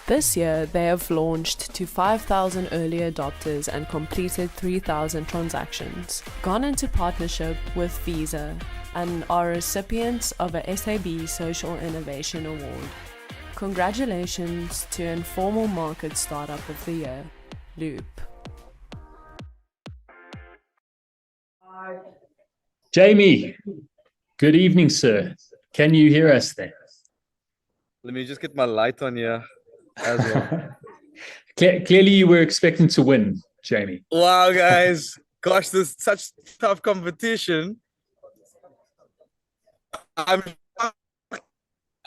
this year they have launched to 5,000 early adopters and completed 3,000 transactions, gone into partnership with Visa, and are recipients of a SAB Social Innovation Award. Congratulations to Informal Market Startup of the Year, Loop. Jamie, good evening, sir. Can you hear us there? Let me just get my light on here as well. Clearly you were expecting to win, Jamie. Wow, guys. Gosh, this is such tough competition. I'm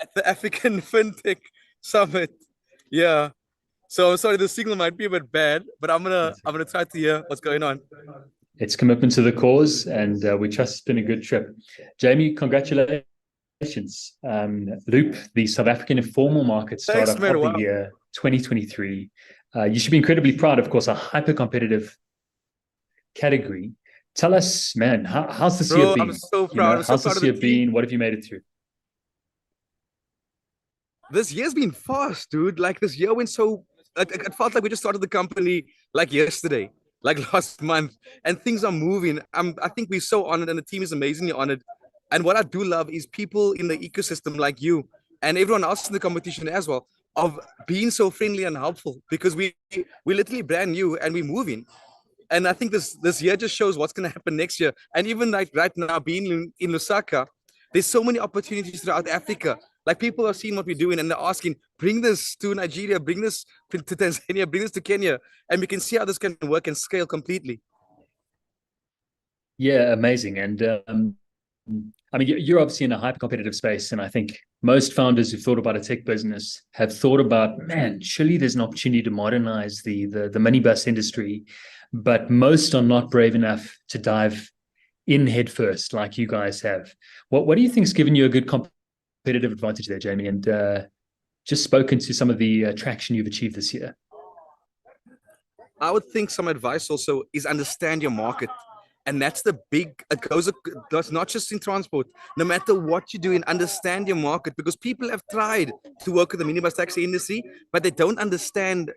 at the African FinTech Summit. Yeah. So I'm sorry, the signal might be a bit bad, but I'm gonna try to hear what's going on. It's commitment to the cause, and we trust it's been a good trip. Jamie, congratulations Loop, the South African informal market startup man. of Wow. the year 2023. You should be incredibly proud, of course, a hyper-competitive category. Tell us, man, how's this year been? I'm so proud. I'm so how's proud this of the year team. been? What have you made it through? This year's been fast, dude. Like this year went so. It felt like we just started the company like yesterday, like last month, and things are moving. I think we're so honored, and the team is amazingly honored. And what I do love is people in the ecosystem like you and everyone else in the competition as well, of being so friendly and helpful, because we're literally brand new and we're moving. And I think this year just shows what's going to happen next year. And even like right now, being in Lusaka, there's so many opportunities throughout Africa. Like people are seeing what we're doing and they're asking, bring this to Nigeria, bring this to Tanzania, bring this to Kenya, and we can see how this can work and scale completely. Yeah, amazing. And I mean, you're obviously in a hyper-competitive space, and I think most founders who've thought about a tech business have thought about, man, surely there's an opportunity to modernize the minibus industry, but most are not brave enough to dive in headfirst like you guys have. What do you think's given you a good competitive advantage there, Jamie? And just spoken to some of the traction you've achieved this year. I would think some advice also is understand your market. And that's the big, that's not just in transport. No matter what you do, and understand your market, because people have tried to work with the minibus taxi industry, but they don't understand.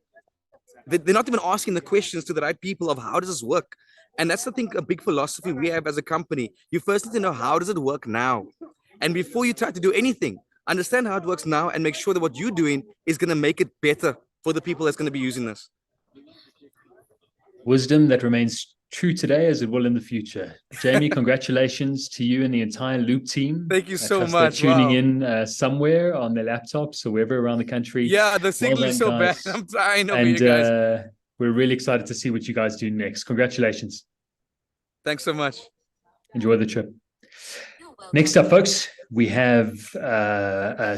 They're not even asking the questions to the right people of how does this work. And that's, I think, a big philosophy we have as a company. You first need to know how does it work now. And before you try to do anything, understand how it works now and make sure that what you're doing is going to make it better for the people that's going to be using this. Wisdom that remains true today as it will in the future. Jamie, congratulations to you and the entire Loop team. Thank you so much. They're tuning in somewhere on their laptops or wherever around the country. Yeah, the signal is so bad. I'm trying over you guys. We're really excited to see what you guys do next. Congratulations. Thanks so much. Enjoy the trip. Next up, folks, we have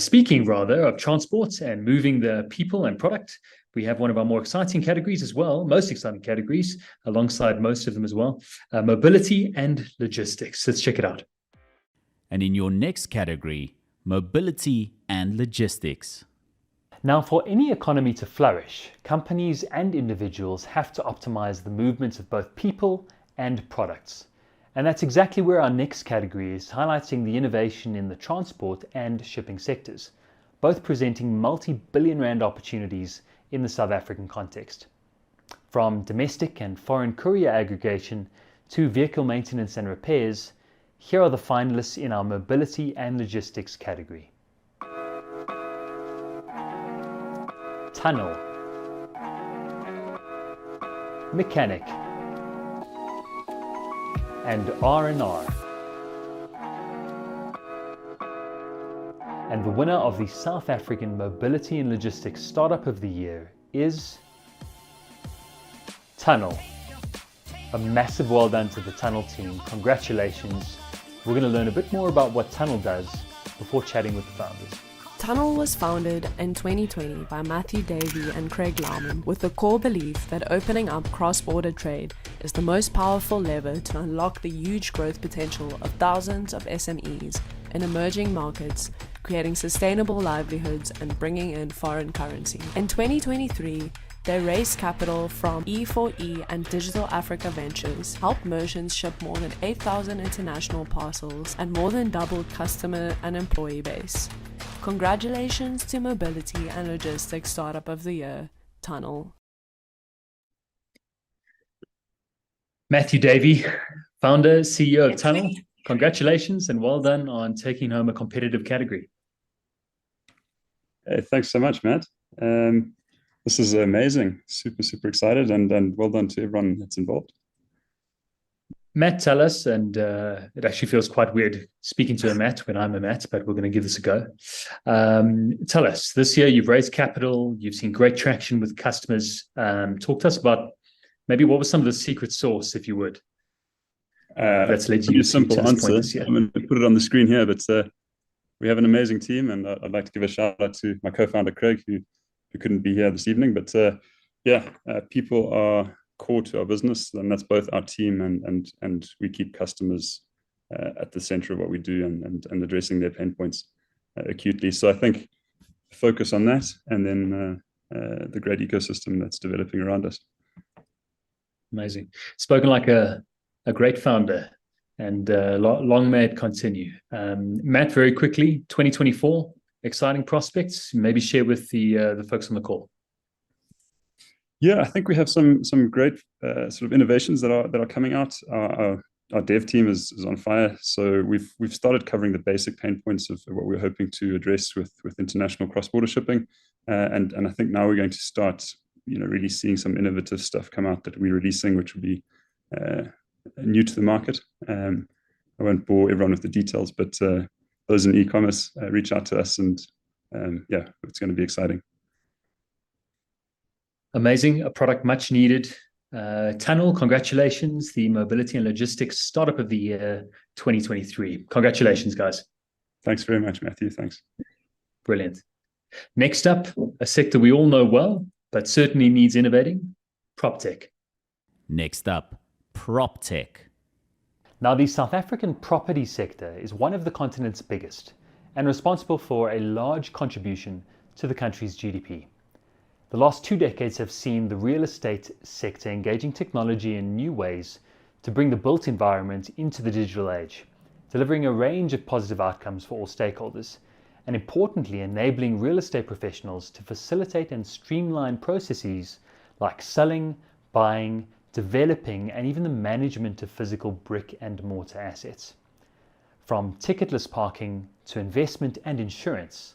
speaking rather of transport and moving the people and product. We have one of our more exciting categories as well, most exciting categories, alongside most of them as well, mobility and logistics. Let's check it out. And in your next category, mobility and logistics. Now, for any economy to flourish, companies and individuals have to optimize the movement of both people and products. And that's exactly where our next category is, highlighting the innovation in the transport and shipping sectors, both presenting multi-billion rand opportunities in the South African context. From domestic and foreign courier aggregation to vehicle maintenance and repairs, here are the finalists in our mobility and logistics category. Tunnel, mechanic, and R&R. And the winner of the South African Mobility and Logistics Startup of the Year is Tunnel. A massive well done to the Tunnel team. Congratulations. We're going to learn a bit more about what Tunnel does before chatting with the founders. Tunnel was founded in 2020 by Matthew Davey and Craig Lauman with the core belief that opening up cross-border trade is the most powerful lever to unlock the huge growth potential of thousands of SMEs in emerging markets, creating sustainable livelihoods and bringing in foreign currency. In 2023, they raised capital from E4E and Digital Africa Ventures, helped merchants ship more than 8,000 international parcels, and more than doubled customer and employee base. Congratulations to Mobility and Logistics Startup of the Year, Tunnel. Matthew Davey, founder, CEO of Tunnel. Congratulations and well done on taking home a competitive category. Hey, thanks so much, Matt. This is amazing. Super excited, and well done to everyone that's involved. Matt, tell us, and it actually feels quite weird speaking to a Matt when I'm a Matt, but we're going to give this a go. Tell us, this year you've raised capital, you've seen great traction with customers. Talk to us about maybe what was some of the secret sauce, if you would. That's led you a simple to this point answer. this year. I'm going to put it on the screen here, but we have an amazing team, and I'd like to give a shout out to my co-founder Craig, who couldn't be here this evening. But people are core to our business, and that's both our team and we keep customers at the center of what we do and addressing their pain points acutely. So I think focus on that, and then the great ecosystem that's developing around us. Amazing. Spoken like a great founder, and long may it continue. Matt, very quickly, 2024, exciting prospects. Maybe share with the folks on the call. Yeah, I think we have some great sort of innovations that are coming out. Our dev team is on fire. So we've started covering the basic pain points of what we're hoping to address with international cross-border shipping, and I think now we're going to start, really seeing some innovative stuff come out that we're releasing, which will be new to the market. I won't bore everyone with the details, but those in e-commerce, reach out to us, and yeah, it's going to be exciting. Amazing, a product much needed. Tunnel, congratulations, the Mobility and Logistics Startup of the Year 2023. Congratulations, guys. Thanks very much, Matthew. Thanks. Brilliant. Next up, a sector we all know well, but certainly needs innovating, PropTech. Next up, PropTech. Now, the South African property sector is one of the continent's biggest and responsible for a large contribution to the country's GDP. The last 2 decades have seen the real estate sector engaging technology in new ways to bring the built environment into the digital age, delivering a range of positive outcomes for all stakeholders, and importantly, enabling real estate professionals to facilitate and streamline processes like selling, buying, developing, and even the management of physical brick and mortar assets. From ticketless parking to investment and insurance,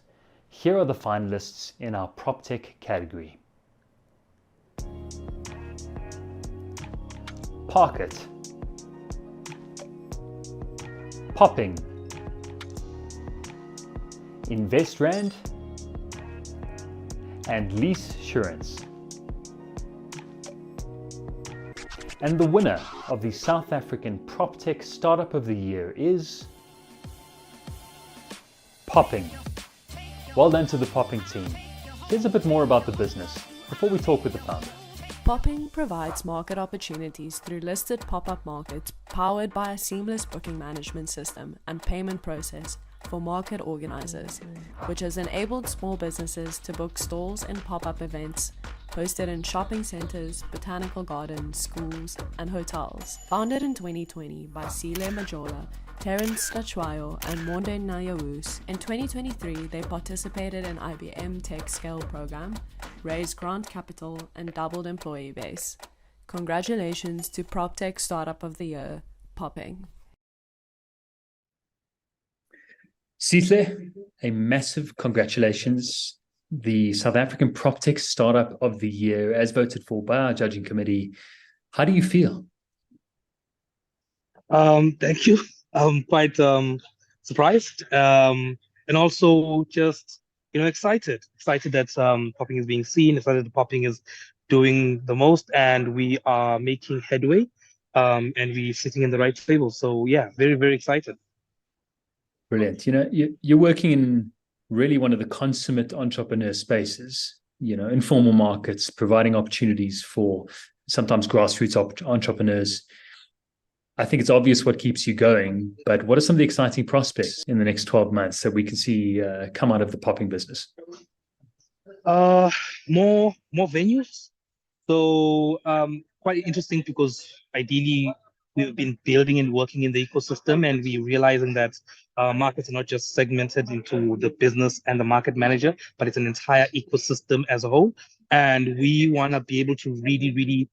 here are the finalists in our PropTech category. Parkit, Popping, InvestRand, and Leasesurance. And the winner of the South African PropTech Startup of the Year is Popping. Well done to the Popping team. Here's a bit more about the business before we talk with the founder. Popping provides market opportunities through listed pop-up markets powered by a seamless booking management system and payment process for market organizers, which has enabled small businesses to book stalls and pop-up events hosted in shopping centers, botanical gardens, schools, and hotels. Founded in 2020 by Sile Majola, Terence Stachwayo, and Monde Nayawus, in 2023 they participated in IBM Tech Scale program, raised grant capital, and doubled employee base. Congratulations to PropTech Startup of the Year, Popping. Sile, a massive congratulations. The South African PropTech Startup of the Year, as voted for by our judging committee. How do you feel? Thank you. I'm quite surprised and also just excited that Popping is being seen, excited that Popping is doing the most, and we are making headway, and we're sitting in the right table. So yeah, very, very excited. Brilliant. You're working in really one of the consummate entrepreneur spaces, informal markets, providing opportunities for sometimes grassroots entrepreneurs. I think it's obvious what keeps you going, but what are some of the exciting prospects in the next 12 months that we can see come out of the Popping business? More venues. So quite interesting, because ideally we've been building and working in the ecosystem, and we're realizing that markets are not just segmented into the business and the market manager, but it's an entire ecosystem as a whole. And we want to be able to really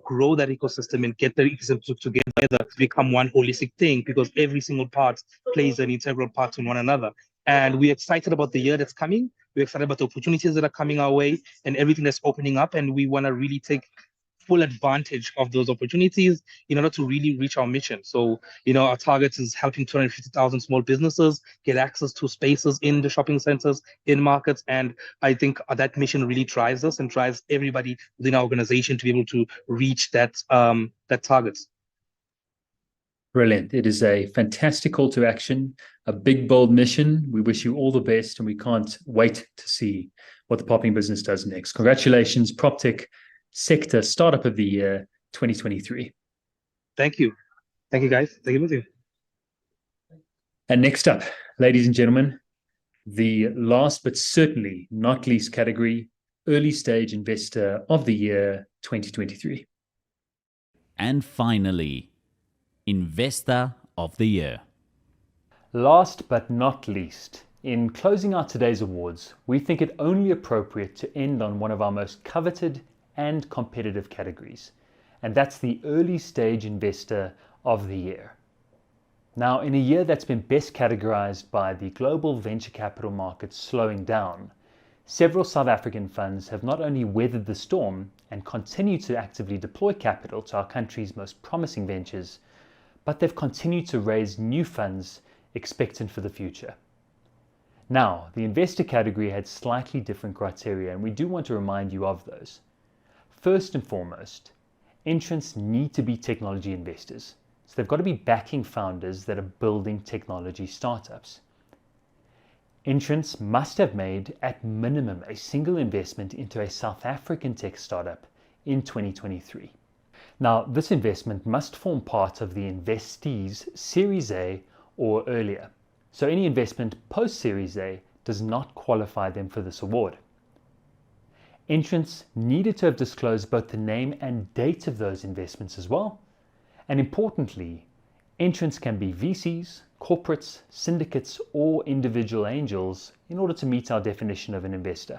grow that ecosystem and get the ecosystem together to become one holistic thing, because every single part plays an integral part in one another. And we're excited about the year that's coming. We're excited about the opportunities that are coming our way and everything that's opening up. And we want to really take full advantage of those opportunities in order to really reach our mission. So, our target is helping 250,000 small businesses get access to spaces in the shopping centers, in markets. And I think that mission really drives us and drives everybody within our organization to be able to reach that target. Brilliant. It is a fantastic call to action, a big, bold mission. We wish you all the best, and we can't wait to see what the Popping business does next. Congratulations, PropTech Sector Startup of the Year 2023. Thank you. Thank you, guys. Thank you, Matthew. And next up, ladies and gentlemen, the last but certainly not least category, Early Stage Investor of the Year 2023. And finally, Investor of the Year. Last but not least, in closing out today's awards, we think it only appropriate to end on one of our most coveted and competitive categories, and that's the Early Stage Investor of the Year. Now, in a year that's been best categorized by the global venture capital markets slowing down, several South African funds have not only weathered the storm and continue to actively deploy capital to our country's most promising ventures, but they've continued to raise new funds expectant for the future. Now, the investor category had slightly different criteria, and we do want to remind you of those. First and foremost, entrants need to be technology investors. So they've got to be backing founders that are building technology startups. Entrants must have made, at minimum, a single investment into a South African tech startup in 2023. Now, this investment must form part of the investee's Series A or earlier. So any investment post-Series A does not qualify them for this award. Entrants needed to have disclosed both the name and date of those investments as well. And importantly, entrants can be VCs, corporates, syndicates, or individual angels in order to meet our definition of an investor.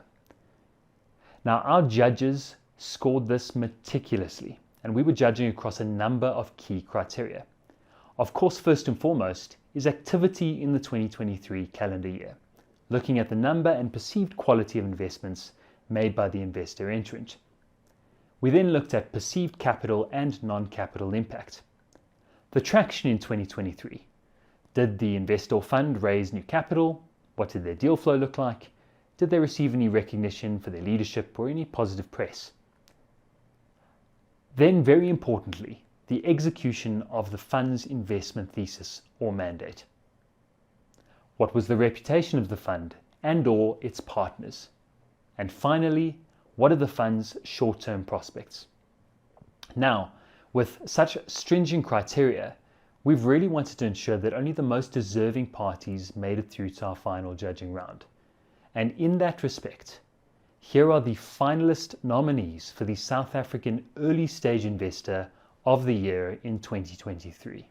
Now, our judges scored this meticulously, and we were judging across a number of key criteria. Of course, first and foremost is activity in the 2023 calendar year, looking at the number and perceived quality of investments made by the investor entrant. We then looked at perceived capital and non-capital impact. The traction in 2023. Did the investor fund raise new capital? What did their deal flow look like? Did they receive any recognition for their leadership or any positive press? Then, very importantly, the execution of the fund's investment thesis or mandate. What was the reputation of the fund and/or its partners? And finally, what are the fund's short-term prospects? Now, with such stringent criteria, we've really wanted to ensure that only the most deserving parties made it through to our final judging round. And in that respect, here are the finalist nominees for the South African Early Stage Investor of the Year in 2023.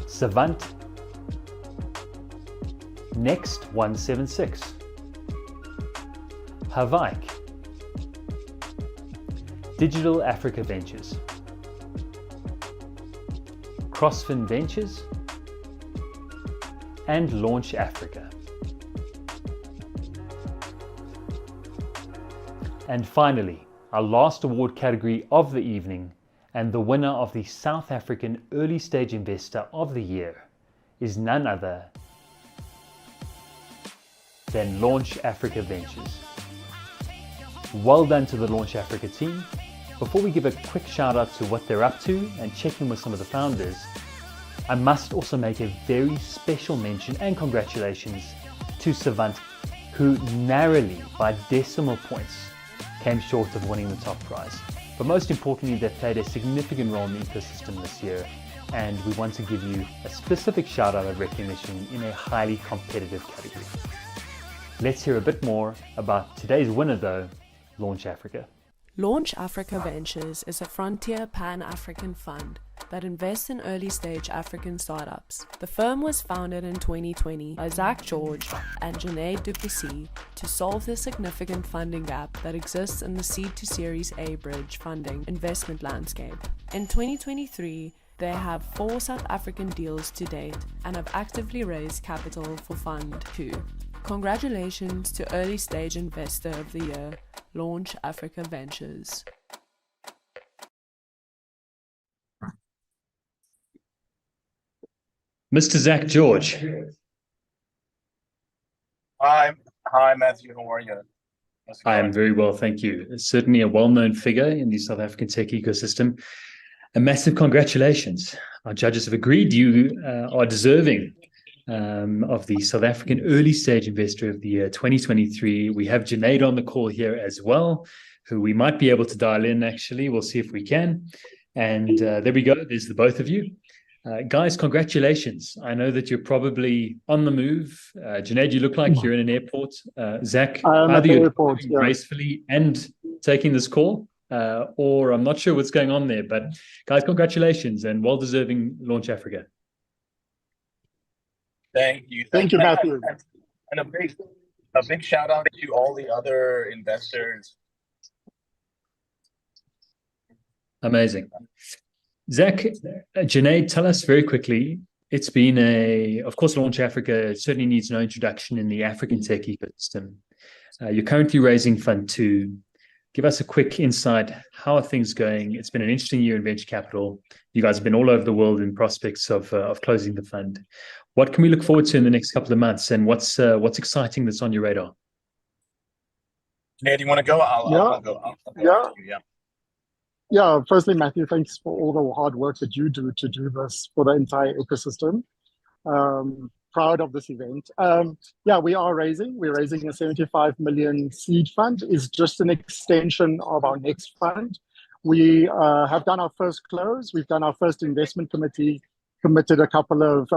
Savant, Next 176, Havike, Digital Africa Ventures, CrossFin Ventures, and Launch Africa. And finally, our last award category of the evening, and the winner of the South African Early Stage Investor of the Year is none other than Launch Africa Ventures. Well done to the Launch Africa team. Before we give a quick shout out to what they're up to and check in with some of the founders, I must also make a very special mention and congratulations to Savant, who narrowly by decimal points came short of winning the top prize. But most importantly, they played a significant role in the ecosystem this year, and we want to give you a specific shout out of recognition in a highly competitive category. Let's hear a bit more about today's winner though, Launch Africa. Launch Africa Ventures is a frontier pan-African fund that invests in early-stage African startups. The firm was founded in 2020 by Zach George and Janae Duplessis to solve the significant funding gap that exists in the seed to Series A bridge funding investment landscape. In 2023, they have 4 South African deals to date and have actively raised capital for Fund 2. Congratulations to Early Stage Investor of the Year, Launch Africa Ventures. Mr. Zach George. Hi, Matthew. How are you? I am very well, thank you. Certainly a well-known figure in the South African tech ecosystem. A massive congratulations. Our judges have agreed you are deserving of the South African Early Stage Investor of the Year 2023. We have Janaid on the call here as well, who we might be able to dial in actually. We'll see if we can. And there we go. There's the both of you. Guys, congratulations. I know that you're probably on the move. Junaid, you look like you're in an airport. Zach, I'm at either the you're airport, yeah. gracefully and taking this call, or I'm not sure what's going on there. But guys, congratulations and well-deserving Launch Africa. Thank you. Thank you, Matthew. And a big shout out to all the other investors. Amazing. Zach, Junaid, tell us very quickly. It's been of course, Launch Africa certainly needs no introduction in the African tech ecosystem. You're currently raising Fund 2. Give us a quick insight. How are things going? It's been an interesting year in venture capital. You guys have been all over the world in prospects of closing the fund. What can we look forward to in the next couple of months? And what's exciting that's on your radar? Junaid, do you want to go? I'll go. Yeah, firstly, Matthew, thanks for all the hard work that you do to do this for the entire ecosystem. Proud of this event. We are raising. We're raising a 75 million seed fund. It's just an extension of our next fund. We have done our first close. We've done our first investment committee, committed a couple of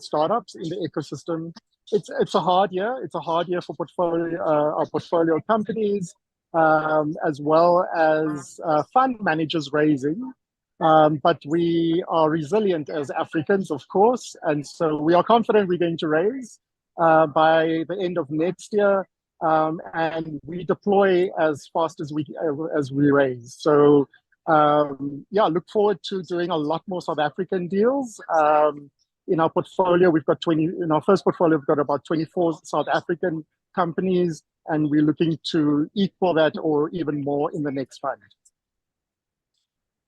startups in the ecosystem. It's a hard year. It's a hard year for our portfolio companies, as well as fund managers raising. But we are resilient as Africans, of course, and so we are confident we're going to raise by the end of next year, and we deploy as fast as we raise. So look forward to doing a lot more South African deals. In our portfolio, we've got in our first portfolio, we've got about 24 South African companies, and we're looking to equal that or even more in the next fund.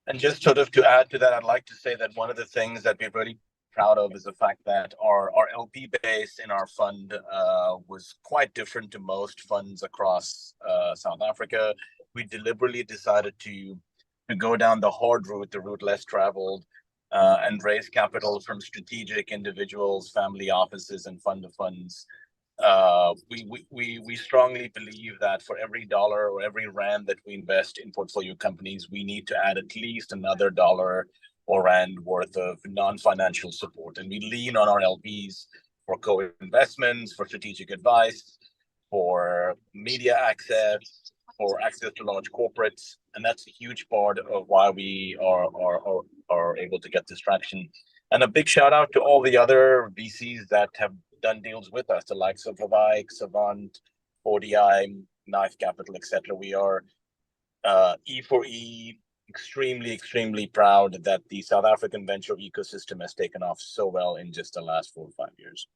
And just sort of to add to that, I'd like to say that one of the things that we're really proud of is the fact that our LP base in our fund was quite different to most funds across South Africa. We deliberately decided to go down the hard route, the route less traveled, and raise capital from strategic individuals, family offices, and fund of funds. We strongly believe that for every dollar or every rand that we invest in portfolio companies, we need to add at least another dollar or rand worth of non-financial support. And we lean on our LPs for co-investments, for strategic advice, for media access, for access to large corporates. And that's a huge part of why we are able to get this traction. And a big shout out to all the other VCs that have done deals with us, the likes of Havai, Savant, ODI, Knife Capital, etc. We are E4E extremely proud that the South African venture ecosystem has taken off so well in just the last 4 or 5 years.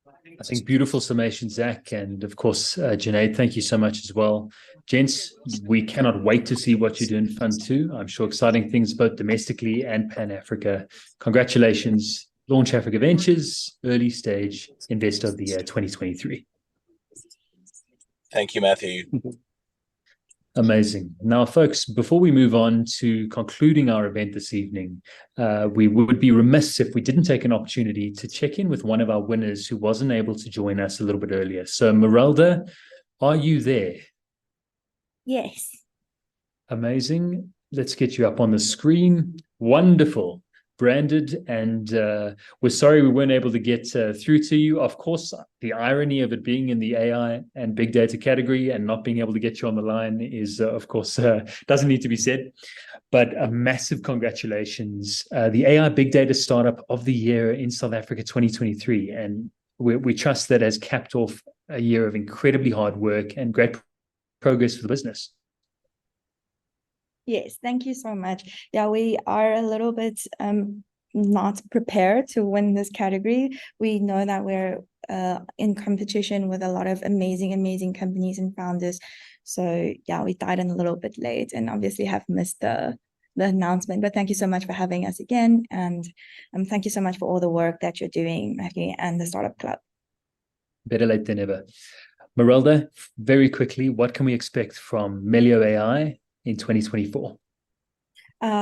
I think beautiful summation, Zach, and of course, Junaid, thank you so much as well. Gents, we cannot wait to see what you do in Fund 2. I'm sure exciting things both domestically and Pan-Africa. Congratulations, Launch Africa Ventures, early stage investor of the year 2023. Thank you, Matthew. Amazing. Now, folks, before we move on to concluding our event this evening, we would be remiss if we didn't take an opportunity to check in with one of our winners who wasn't able to join us a little bit earlier. So, Merelda, are you there? Yes. Amazing. Let's get you up on the screen. Wonderful. Branded, and we're sorry we weren't able to get through to you. Of course, the irony of it being in the AI and big data category and not being able to get you on the line is, of course, doesn't need to be said. But a massive congratulations. The AI Big Data Startup of the Year in South Africa 2023. And we trust that has capped off a year of incredibly hard work and great progress for the business. Yes, thank you so much. Yeah, we are a little bit not prepared to win this category. We know that we're in competition with a lot of amazing companies and founders. So yeah, we died in a little bit late and obviously have missed the announcement. But thank you so much for having us again. And thank you so much for all the work that you're doing, Matthew, and the Startup Club. Better late than never. Merelda, very quickly, what can we expect from Melio AI in 2024?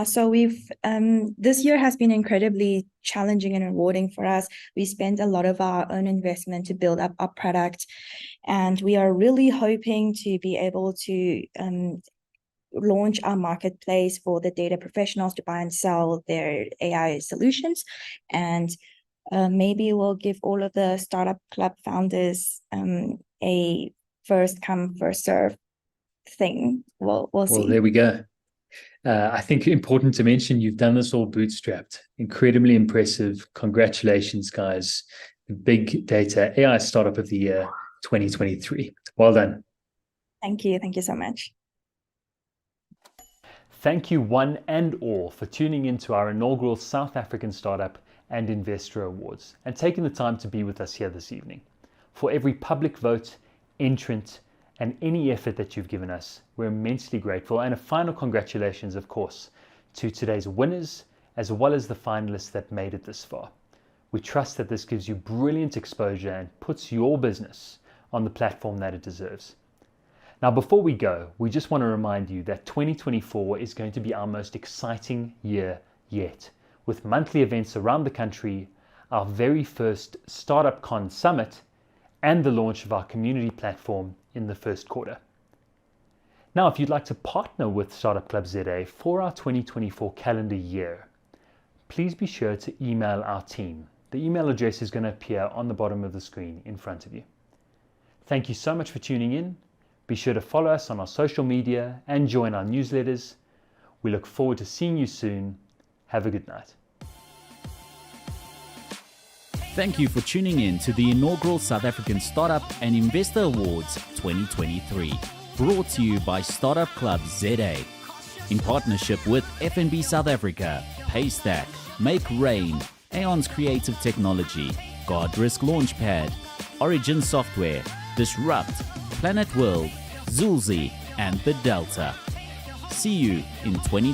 So we've this year has been incredibly challenging and rewarding for us. We spent a lot of our own investment to build up our product, and we are really hoping to be able to launch our marketplace for the data professionals to buy and sell their AI solutions. And maybe we'll give all of the Startup Club founders a first come, first serve thing. We'll see. Well, there we go. I think important to mention, you've done this all bootstrapped. Incredibly impressive. Congratulations, guys. The Big Data AI Startup of the Year 2023. Well done. Thank you. Thank you so much. Thank you one and all for tuning into our inaugural South African Startup and Investor Awards and taking the time to be with us here this evening. For every public vote, entrant, and any effort that you've given us, we're immensely grateful. And a final congratulations, of course, to today's winners, as well as the finalists that made it this far. We trust that this gives you brilliant exposure and puts your business on the platform that it deserves. Now, before we go, we just want to remind you that 2024 is going to be our most exciting year yet, with monthly events around the country, our very first Startup Con Summit, and the launch of our community platform in the first quarter. Now, if you'd like to partner with Startup Club ZA for our 2024 calendar year, please be sure to email our team. The email address is going to appear on the bottom of the screen in front of you. Thank you so much for tuning in. Be sure to follow us on our social media and join our newsletters. We look forward to seeing you soon. Have a good night. Thank you for tuning in to the inaugural South African Startup and Investor Awards 2023, brought to you by Startup Club ZA, in partnership with FNB South Africa, Paystack, Make Rain, Aeon's Creative Technology, God Risk Launchpad, Origin Software, Disrupt, Planet World, Zulzi, and The Delta. See you in 2023.